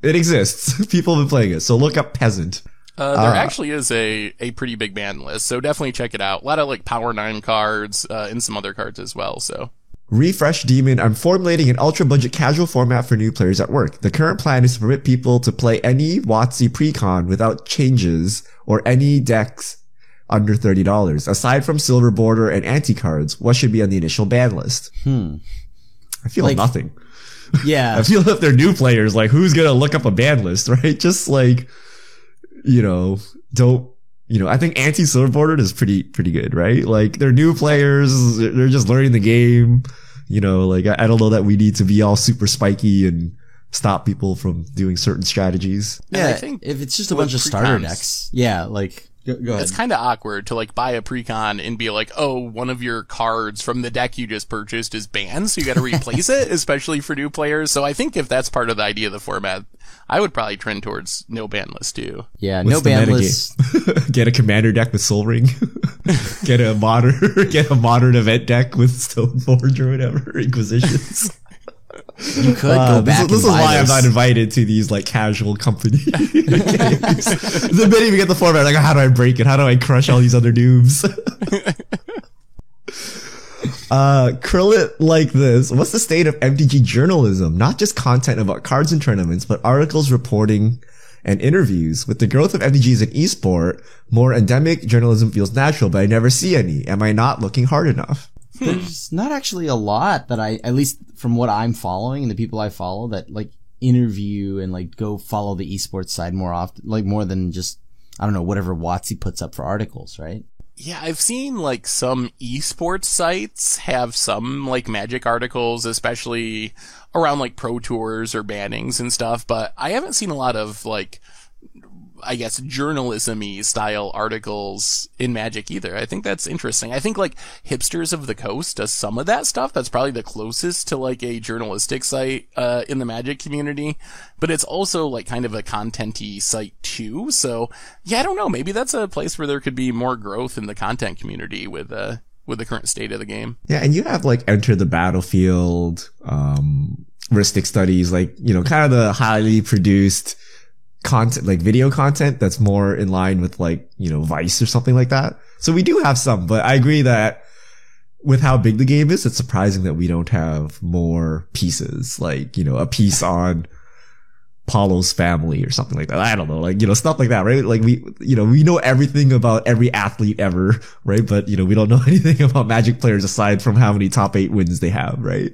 exists. People have been playing it. So look up Peasant. There actually is a pretty big ban list, so definitely check it out. A lot of like Power 9 cards, and some other cards as well, so. Refresh Demon. I'm formulating an ultra budget casual format for new players at work. The current plan is to permit people to play any WotC precon without changes or any decks under $30. Aside from silver border and anti cards, what should be on the initial ban list? I feel like nothing. Yeah. I feel if they're new players, like who's gonna look up a ban list, right? Just like, I think anti-silver bordered is pretty good, right? Like they're new players, they're just learning the game. I don't know that we need to be all super spiky and stop people from doing certain strategies. Yeah, I think if it's just a bunch of starter decks. Yeah, like go ahead. It's kind of awkward to like buy a precon and be like, oh, one of your cards from the deck you just purchased is banned, so you got to replace it, especially for new players. So I think if that's part of the idea of the format, I would probably trend towards no ban list too. Yeah, no ban list. Get a commander deck with Soul Ring. Get a modern event deck with Stoneforge or whatever, Inquisitions. You could go back. This is why I'm not invited to these like casual company games. The minute we get the format, like, how do I break it? How do I crush all these other noobs? Curl it like this. What's the state of MTG journalism? Not just content about cards and tournaments, but articles, reporting, and interviews. With the growth of MTG as an esport, more endemic journalism feels natural, but I never see any. Am I not looking hard enough? There's not actually a lot that at least from what I'm following and the people I follow, that like interview and like go follow the esports side more often, like more than just, I don't know, whatever WotC puts up for articles, right? Yeah, I've seen like some esports sites have some like Magic articles, especially around like pro tours or bannings and stuff, but I haven't seen a lot of like, I guess, journalism-y style articles in Magic either. I think that's interesting. I think like Hipsters of the Coast does some of that stuff. That's probably the closest to like a journalistic site in the Magic community, but it's also like kind of a content-y site too. So yeah, I don't know. Maybe that's a place where there could be more growth in the content community with the current state of the game. Yeah, and you have like Enter the Battlefield, Ristic Studies, like, kind of the highly produced content, like video content that's more in line with like, Vice or something like that. So we do have some, but I agree that with how big the game is, it's surprising that we don't have more pieces, like, a piece on Paulo's family or something like that. I don't know, like, stuff like that, right? Like we know everything about every athlete ever, right? But, we don't know anything about Magic players aside from how many top 8 wins they have, right?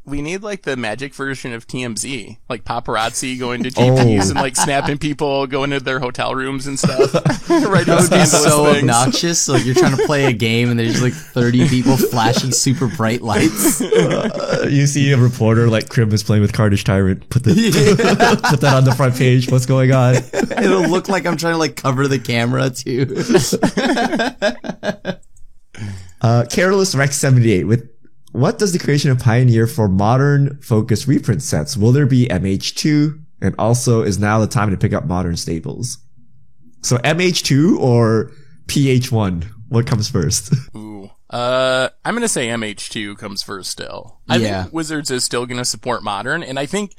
We need like the Magic version of TMZ, like paparazzi going to GPs and like snapping people, going to their hotel rooms and stuff. Right, that would be so obnoxious. Like you're trying to play a game and there's like 30 people flashing super bright lights. You see a reporter like Krim is playing with Carnage Tyrant. Put that on the front page. What's going on? It'll look like I'm trying to like cover the camera too. Careless Rex 78 with. What does the creation of Pioneer for modern focused reprint sets? Will there be MH2? And also, is now the time to pick up modern staples? So MH2 or PH1? What comes first? Ooh. I'm gonna say MH2 comes first still. I think Wizards is still gonna support modern, and I think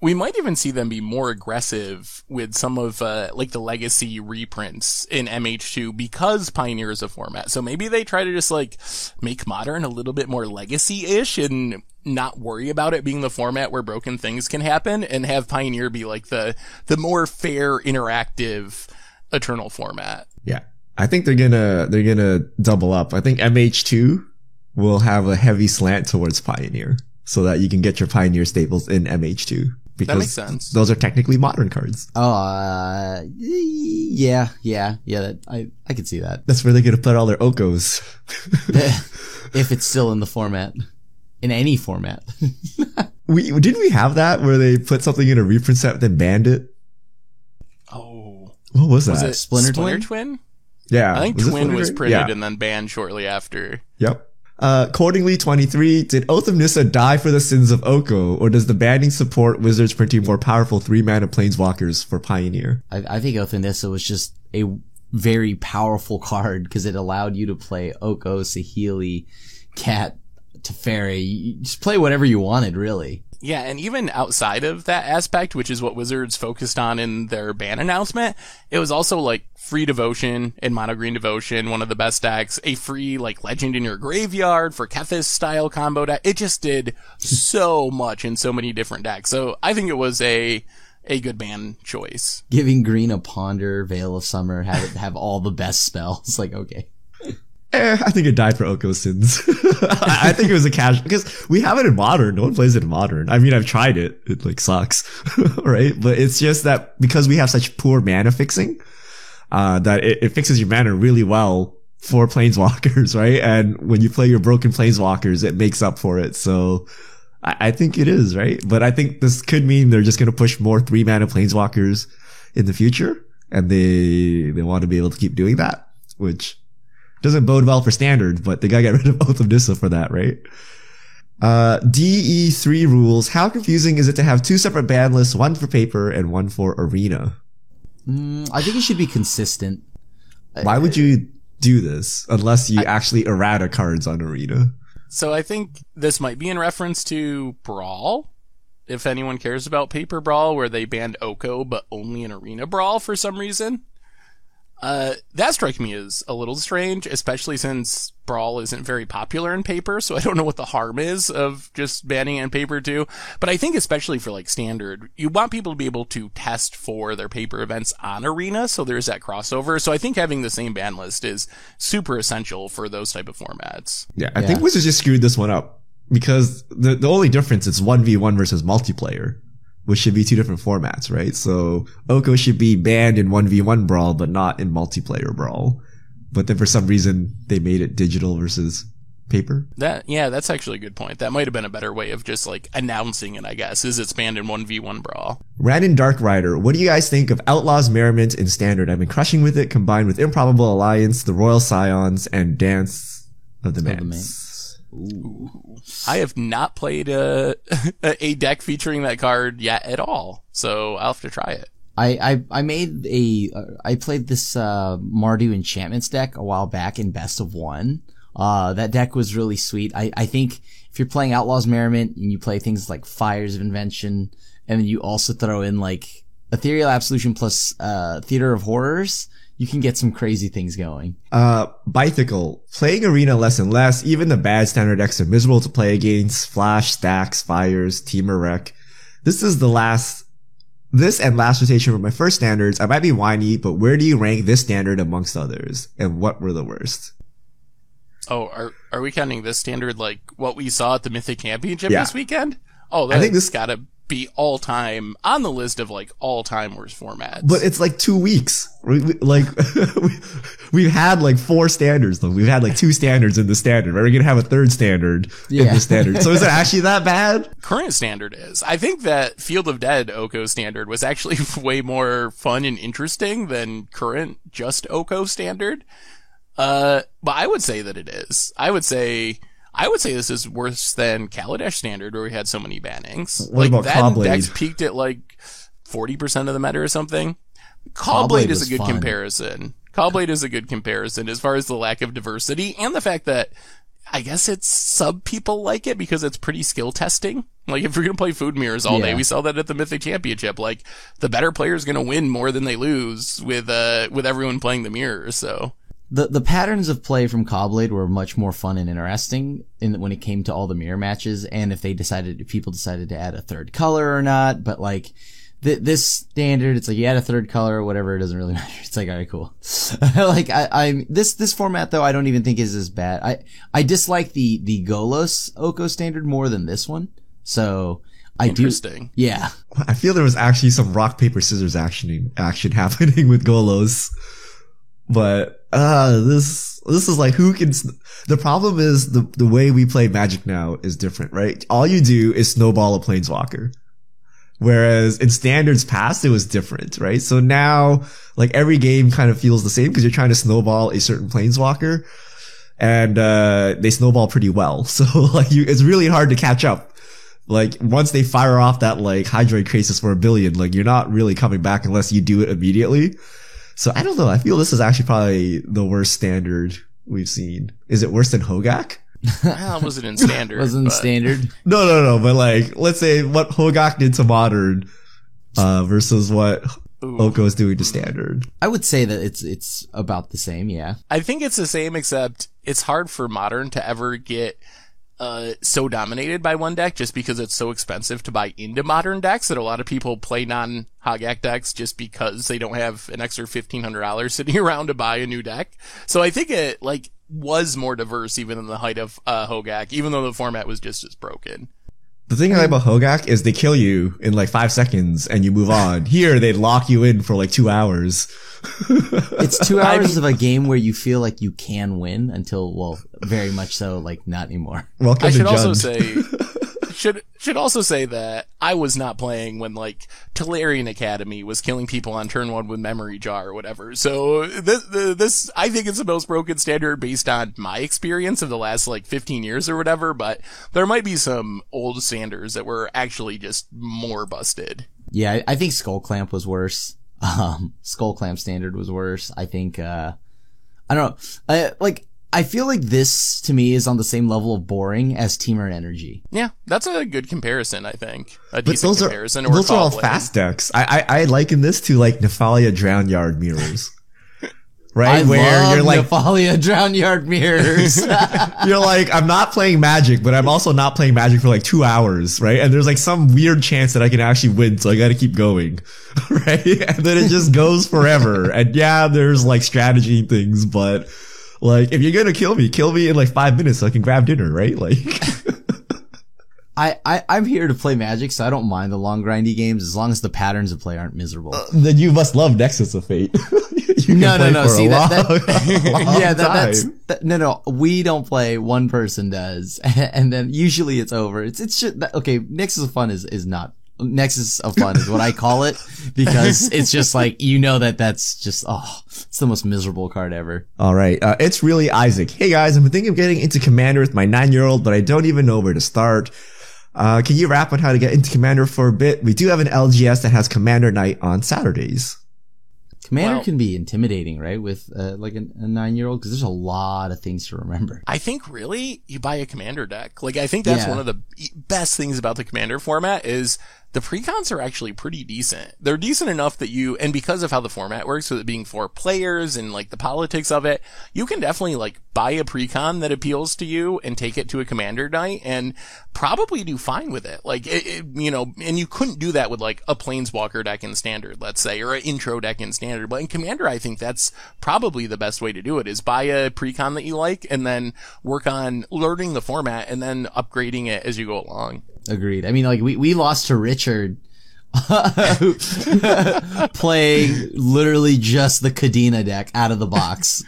we might even see them be more aggressive with some of, like the legacy reprints in MH2 because Pioneer is a format. So maybe they try to just like make modern a little bit more legacy-ish and not worry about it being the format where broken things can happen, and have Pioneer be like the more fair, interactive Eternal format. Yeah. I think they're gonna double up. I think MH2 will have a heavy slant towards Pioneer so that you can get your Pioneer staples in MH2. Because that makes sense. Those are technically modern cards. Oh, yeah. I could see that. That's where they're gonna put all their Okos. If it's still in the format. In any format. Didn't we have that where they put something in a reprint set then banned it? Oh. What was that? Was it Splinter Twin? Yeah. I think Twin was printed and then banned shortly after. Yep. Accordingly, 23, did Oath of Nissa die for the sins of Oko, or does the banning support Wizards printing more powerful 3-mana planeswalkers for Pioneer? I think Oath of Nissa was just a very powerful card because it allowed you to play Oko, Saheeli, Cat, Teferi. You just play whatever you wanted, really. Yeah, and even outside of that aspect, which is what Wizards focused on in their ban announcement, it was also like free devotion and mono green devotion, one of the best decks, a free like legend in your graveyard for Kethis style combo deck. It just did so much in so many different decks. So I think it was a good ban choice. Giving green a Ponder, Veil of Summer, have it have all the best spells. Like, okay. I think it died for Oko's sins. I think it was a casual, because we have it in Modern. No one plays it in Modern. I mean, I've tried it. It like sucks, right? But it's just that because we have such poor mana fixing, that it fixes your mana really well for planeswalkers, right? And when you play your broken planeswalkers, it makes up for it. So I think it is, right? But I think this could mean they're just going to push more 3-mana planeswalkers in the future. And they want to be able to keep doing that, which doesn't bode well for Standard, but they gotta get rid of Oath of Nissa for that, right? DE3 rules. How confusing is it to have 2 separate ban lists, one for paper and one for arena? I think it should be consistent. Why would you do this unless you actually errata cards on arena? So I think this might be in reference to Brawl, if anyone cares about Paper Brawl, where they banned Oko, but only in Arena Brawl for some reason. That strikes me as a little strange, especially since Brawl isn't very popular in paper, so I don't know what the harm is of just banning it in paper too. But I think especially for like Standard, you want people to be able to test for their paper events on Arena, so there's that crossover. So I think having the same ban list is super essential for those type of formats. Yeah, I think Wizards just screwed this one up, because the only difference is 1v1 versus multiplayer, which should be 2 different formats, right? So Oko should be banned in 1v1 Brawl, but not in multiplayer Brawl. But then for some reason, they made it digital versus paper. That's actually a good point. That might have been a better way of just like announcing it, I guess, is it's banned in 1v1 Brawl. Random Dark Rider, what do you guys think of Outlaws Merriment in Standard? I've been crushing with it, combined with Improbable Alliance, the Royal Scions, and Dance of the Mance. Ooh. I have not played a deck featuring that card yet at all, so I'll have to try it. I played this Mardu Enchantments deck a while back in Best of One. That deck was really sweet. I think if you're playing Outlaws Merriment and you play things like Fires of Invention, and then you also throw in like Ethereal Absolution plus Theater of Horrors, you can get some crazy things going. Bicycle. Playing Arena less and less. Even the bad Standard decks are miserable to play against. Flash, Stacks, Fires, Teamer Wreck. This and last rotation were my first Standards. I might be whiny, but where do you rank this Standard amongst others? And what were the worst? Oh, are we counting this Standard like what we saw at the Mythic Championship this weekend? Oh, I think this gotta be all time on the list of like all time worst formats. But it's like 2 weeks. We've had like 4 Standards though. We've had like 2 Standards in the Standard. We're gonna have a 3rd Standard in the Standard. So is it actually that bad? Current Standard is. I think that Field of Dead Oko Standard was actually way more fun and interesting than current just Oko Standard. But I would say that it is. I would say this is worse than Kaladesh Standard, where we had so many bannings. What about Caw-Blade? Decks peaked at like 40% of the meta or something. Caw-Blade is a good comparison. Caw-Blade is a good comparison as far as the lack of diversity and the fact that I guess it's sub people like it because it's pretty skill testing. Like if you're going to play Food Mirrors all day, we saw that at the Mythic Championship. Like the better player is going to win more than they lose with everyone playing the mirrors. So. The patterns of play from Caw-Blade were much more fun and interesting when it came to all the mirror matches, and if people decided to add a 3rd color or not. But like this Standard, it's like you add a 3rd color or whatever, it doesn't really matter. It's like, all right, cool. Like this format though, I don't even think is as bad. I dislike the Golos Oko Standard more than this one. So Interesting. Yeah. I feel there was actually some rock paper scissors action happening with Golos. But this is like the problem is the way we play Magic now is different, right? All you do is snowball a planeswalker. Whereas in Standards past, it was different, right? So now, like every game kind of feels the same because you're trying to snowball a certain planeswalker. and they snowball pretty well. So like it's really hard to catch up. Like once they fire off that like Hydroid Crisis for 1 billion, like you're not really coming back unless you do it immediately. So I don't know. I feel this is actually probably the worst standard we've seen. Is it worse than Hogak? Well, was it in standard? Wasn't but- standard. No. But like, let's say what Hogak did to modern, versus what Oko is doing to standard. I would say that it's about the same. Yeah. I think it's the same, except it's hard for modern to ever get so dominated by one deck just because it's so expensive to buy into modern decks that a lot of people play non-Hogak decks just because they don't have an extra $1,500 sitting around to buy a new deck. So I think it like was more diverse even in the height of Hogak, even though the format was just as broken. The thing I like about Hogak is they kill you in like 5 seconds and you move on. Here, they lock you in for like 2 hours. It's 2 hours of a game where you feel like you can win until, well, very much so, like not anymore. Welcome I to should also Jund. say, should also say that I was not playing when like Tolarian Academy was killing people on turn 1 with Memory Jar or whatever. So this I think it's the most broken standard based on my experience of the last like 15 years or whatever, but there might be some old standards that were actually just more busted. Yeah, I think Skull Clamp was worse. Skull Clamp standard was worse. I think, I don't know. I feel like this to me is on the same level of boring as Temur Energy. Yeah, that's a good comparison, I think. A But decent those are comparison. those are all Call Blade. fast decks. I liken this to like Nephalia Drown Yard Mirrors. Right? I Where love you're like, Nephalia Drown Yard Mirrors. you're like, I'm not playing Magic, but I'm also not playing Magic for like 2 hours, right? And there's like some weird chance that I can actually win, so I gotta keep going, right? And then it just goes forever. And yeah, there's like strategy and things, but like, if you're gonna kill me in like 5 minutes so I can grab dinner, right? Like, I'm here to play Magic, so I don't mind the long grindy games as long as the patterns of play aren't miserable. then you must love Nexus of Fate. You can play No. for a See, long yeah, time. no. We don't play. One person does, and then usually it's over. It's just okay. Nexus of Fun is not. Nexus of Fun is what I call it because it's just like that's just it's the most miserable card ever. All right. It's really Isaac. Hey guys, I've been thinking of getting into Commander with my 9-year-old, but I don't even know where to start. Can you rap on how to get into Commander for a bit? We do have an LGS that has Commander Night on Saturdays. Commander can be intimidating, right? With like a 9-year-old, because there's a lot of things to remember. I think really you buy a Commander deck. Like I think that's one of the best things about the Commander format is the precons are actually pretty decent. They're decent enough that and because of how the format works with it being 4 players and like the politics of it, you can definitely like buy a precon that appeals to you and take it to a Commander night and probably do fine with it. Like, and you couldn't do that with like a Planeswalker deck in Standard, let's say, or an intro deck in Standard. But in Commander, I think that's probably the best way to do it is buy a precon that you like and then work on learning the format and then upgrading it as you go along. Agreed. I mean, like we lost to Richard playing literally just the Kadena deck out of the box.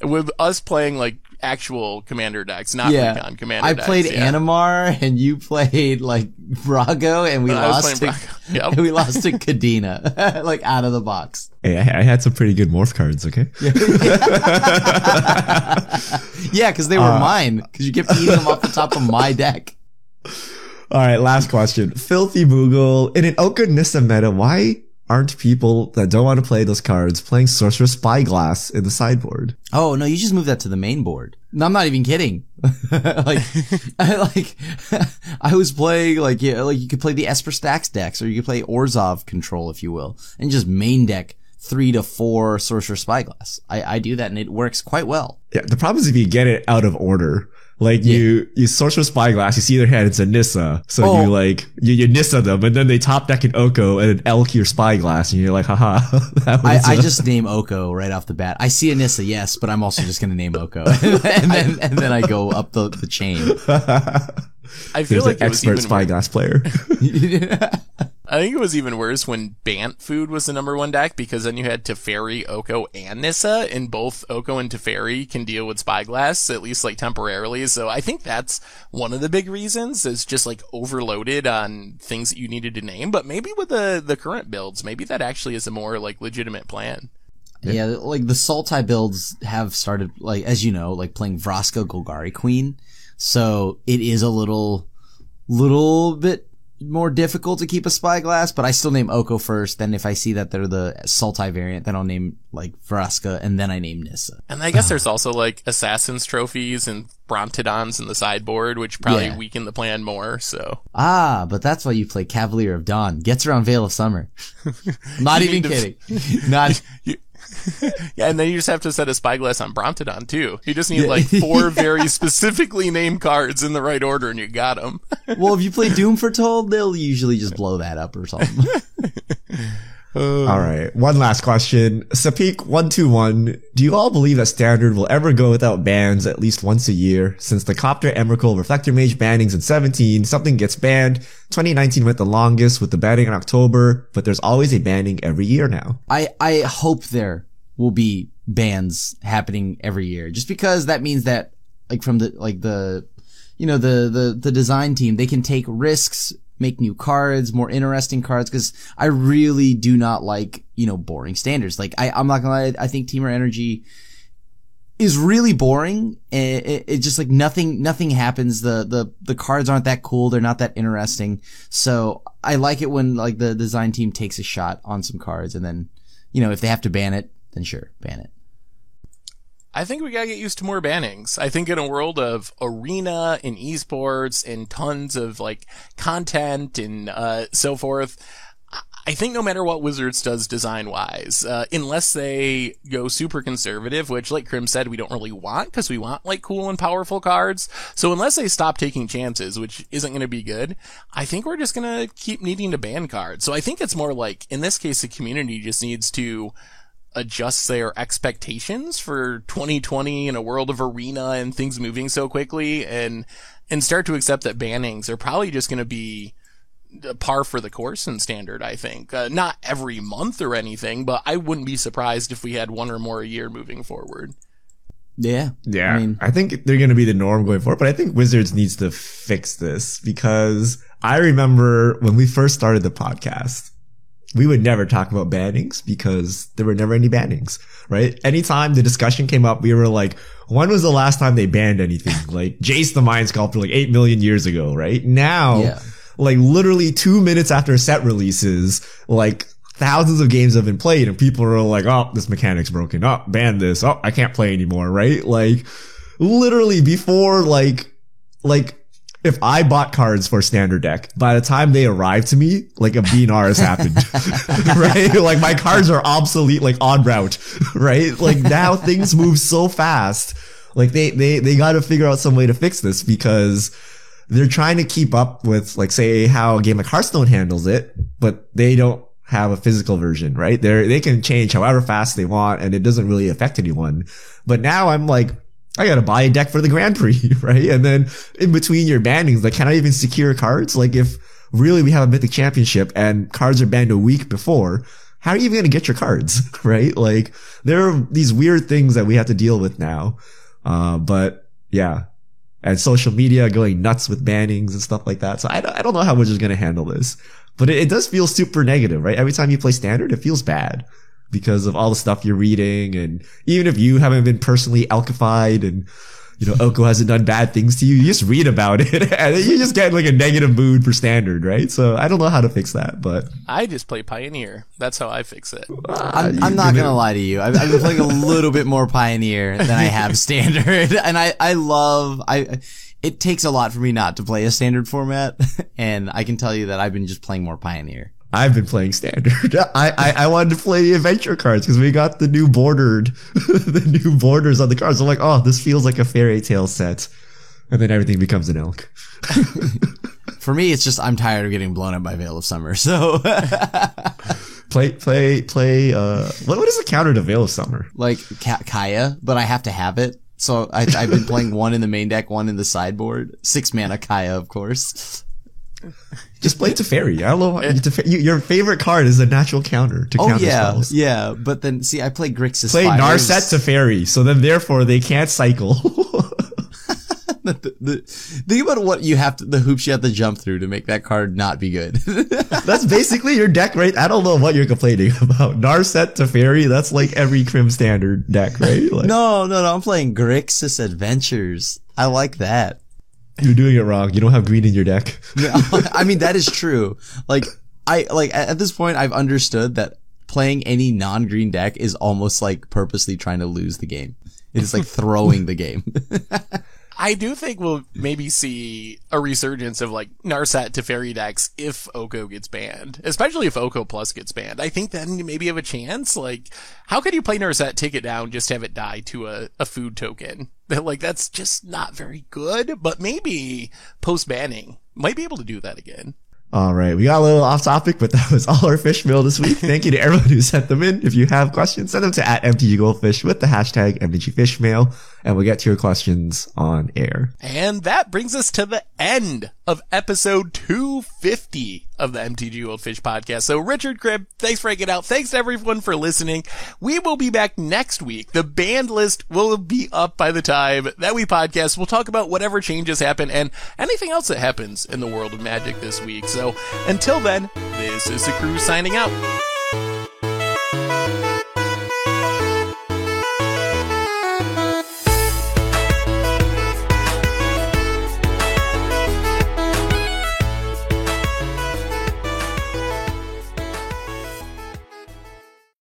With us playing like actual Commander decks, not precon Commander I decks. played Animar and you played like Brago and we lost to Yep. we lost to Kadena like out of the box. Hey, I had some pretty good morph cards, okay? Yeah, because they were mine. Because you kept eating them off the top of my deck. All right, last question. Filthy Moogle. In an Oko Nissa meta, why aren't people that don't want to play those cards playing Sorcerer Spyglass in the sideboard? Oh, no, you just move that to the main board. No, I'm not even kidding. I was playing like you could play the Esper Stacks decks or you could play Orzhov Control, if you will, and just main deck 3 to 4 Sorcerer Spyglass. I do that and it works quite well. Yeah, the problem is if you get it out of order. Like you Sorcerer Spyglass, you see their hand, it's a Nissa. So you Nissa them, and then they top deck an Oko and an Elk your Spyglass, and you're like, haha. I just name Oko right off the bat. I see a Nissa, yes, but I'm also just gonna name Oko. and then I go up the chain. I feel There's like an expert Spyglass player. I think it was even worse when Bant Food was the number 1 deck because then you had Teferi, Oko, and Nissa, and both Oko and Teferi can deal with Spyglass, at least like temporarily. So I think that's one of the big reasons is just like overloaded on things that you needed to name. But maybe with the current builds, maybe that actually is a more like legitimate plan. Yeah, like the Sultai builds have started, like, as you know, like playing Vraska Golgari Queen. So it is a little bit more difficult to keep a Spyglass, but I still name Oko first. Then if I see that they're the Sultai variant, then I'll name like Vraska, and then I name Nissa. And I guess there's also like Assassin's Trophies and Brontodons in the sideboard, which probably weaken the plan more, so. But that's why you play Cavalier of Dawn. Gets around Veil of Summer. Not even kidding. Not. Yeah, and then you just have to set a Spyglass on Brontodon too. You just need like 4 very specifically named cards in the right order and you got them. Well, if you play Doom Foretold, they'll usually just blow that up or something. All right. One last question. Sapik121. Do you all believe that Standard will ever go without bans at least once a year? Since the Copter, Emrakul, Reflector Mage bannings in 17, something gets banned. 2019 went the longest with the banning in October, but there's always a banning every year now. I hope there will be bans happening every year, just because that means that, like, from the design team, they can take risks, make new cards, more interesting cards, because I really do not like, boring standards. Like, I'm not gonna lie, I think Temur Energy is really boring. It just like nothing happens. The cards aren't that cool. They're not that interesting. So I like it when like the design team takes a shot on some cards, and then, if they have to ban it, then sure, ban it. I think we gotta get used to more bannings. I think in a world of arena and esports and tons of like content and so forth, I think no matter what Wizards does design-wise, unless they go super conservative, which, like Krim said, we don't really want, because we want, like, cool and powerful cards. So unless they stop taking chances, which isn't going to be good, I think we're just going to keep needing to ban cards. So I think it's more like, in this case, the community just needs to adjust their expectations for 2020 in a world of arena and things moving so quickly, and start to accept that bannings are probably just going to be par for the course in Standard, I think. Not every month or anything, but I wouldn't be surprised if we had 1 or more a year moving forward. Yeah. I think they're going to be the norm going forward, but I think Wizards needs to fix this, because I remember when we first started the podcast, we would never talk about bannings because there were never any bannings, right? Anytime the discussion came up, we were like, when was the last time they banned anything? Like Jace the Mind Sculptor, like 8 million years ago, right? Now, like literally 2 minutes after set releases, like thousands of games have been played and people are like, oh, this mechanic's broken. Oh, ban this. Oh, I can't play anymore, right? Like literally before, like if I bought cards for Standard deck, by the time they arrived to me, like a BNR has happened, right? Like my cards are obsolete, like on route, right? Like now things move so fast. Like they got to figure out some way to fix this, because they're trying to keep up with, like, say how a game like Hearthstone handles it, but they don't have a physical version, right? They can change however fast they want and it doesn't really affect anyone. But now I'm like, I gotta buy a deck for the Grand Prix, right? And then in between your bannings, like, can I even secure cards? Like, if really we have a Mythic Championship and cards are banned a week before, how are you even gonna get your cards, right? Like, there are these weird things that we have to deal with now. But yeah. And social media going nuts with bannings and stuff like that. So I don't know how Wizards going to handle this, but it does feel super negative, right? Every time you play Standard, it feels bad because of all the stuff you're reading. And even if you haven't been personally alkified and, Oko hasn't done bad things to you, you just read about it and you just get like a negative mood for Standard, right? So I don't know how to fix that, but I just play Pioneer. That's how I fix it. I'm not going to lie to you. I've been playing a little bit more Pioneer than I have Standard. And it takes a lot for me not to play a Standard format. And I can tell you that I've been just playing more Pioneer. I've been playing Standard. I wanted to play the adventure cards because we got the new borders on the cards. I'm like, oh, this feels like a fairy tale set. And then everything becomes an elk. For me, it's just I'm tired of getting blown up by Veil of Summer. So play. What is the counter to Veil of Summer? Like Kaya, but I have to have it. So I've been playing 1 in the main deck, 1 in the sideboard. 6 mana Kaya, of course. Just play Teferi. I don't know. Your favorite card is a natural counter to counter spells. Yeah. But then, see, I play Grixis. Play Narset Teferi, so then therefore they can't cycle. Think about what the hoops you have to jump through to make that card not be good. That's basically your deck, right? I don't know what you're complaining about. Narset Teferi, that's like every Crim Standard deck, right? Like, No, I'm playing Grixis Adventures. I like that. you're doing it wrong. You don't have green in your deck. I mean, that is true. At this point, I've understood that playing any non-green deck is almost like purposely trying to lose the game. It is like throwing the game. I do think we'll maybe see a resurgence of like Narset Teferi decks if Oko gets banned, especially if Oko Plus gets banned. I think then you maybe have a chance. Like, how could you play Narset, take it down, just have it die to a food token? Like, that's just not very good, but maybe post-banning might be able to do that again. All right. We got a little off topic, but that was all our fish mail this week. Thank you to everyone who sent them in. If you have questions, send them to @MTGGoldfish with the hashtag MTGFishmail, and we'll get to your questions on air. And that brings us to the end of episode 250 of the MTG Goldfish podcast. So Richard, Cribb, thanks for hanging out. Thanks to everyone for listening. We will be back next week. The banned list will be up by the time that we podcast. We'll talk about whatever changes happen and anything else that happens in the world of Magic this week. So until then, this is the crew signing out.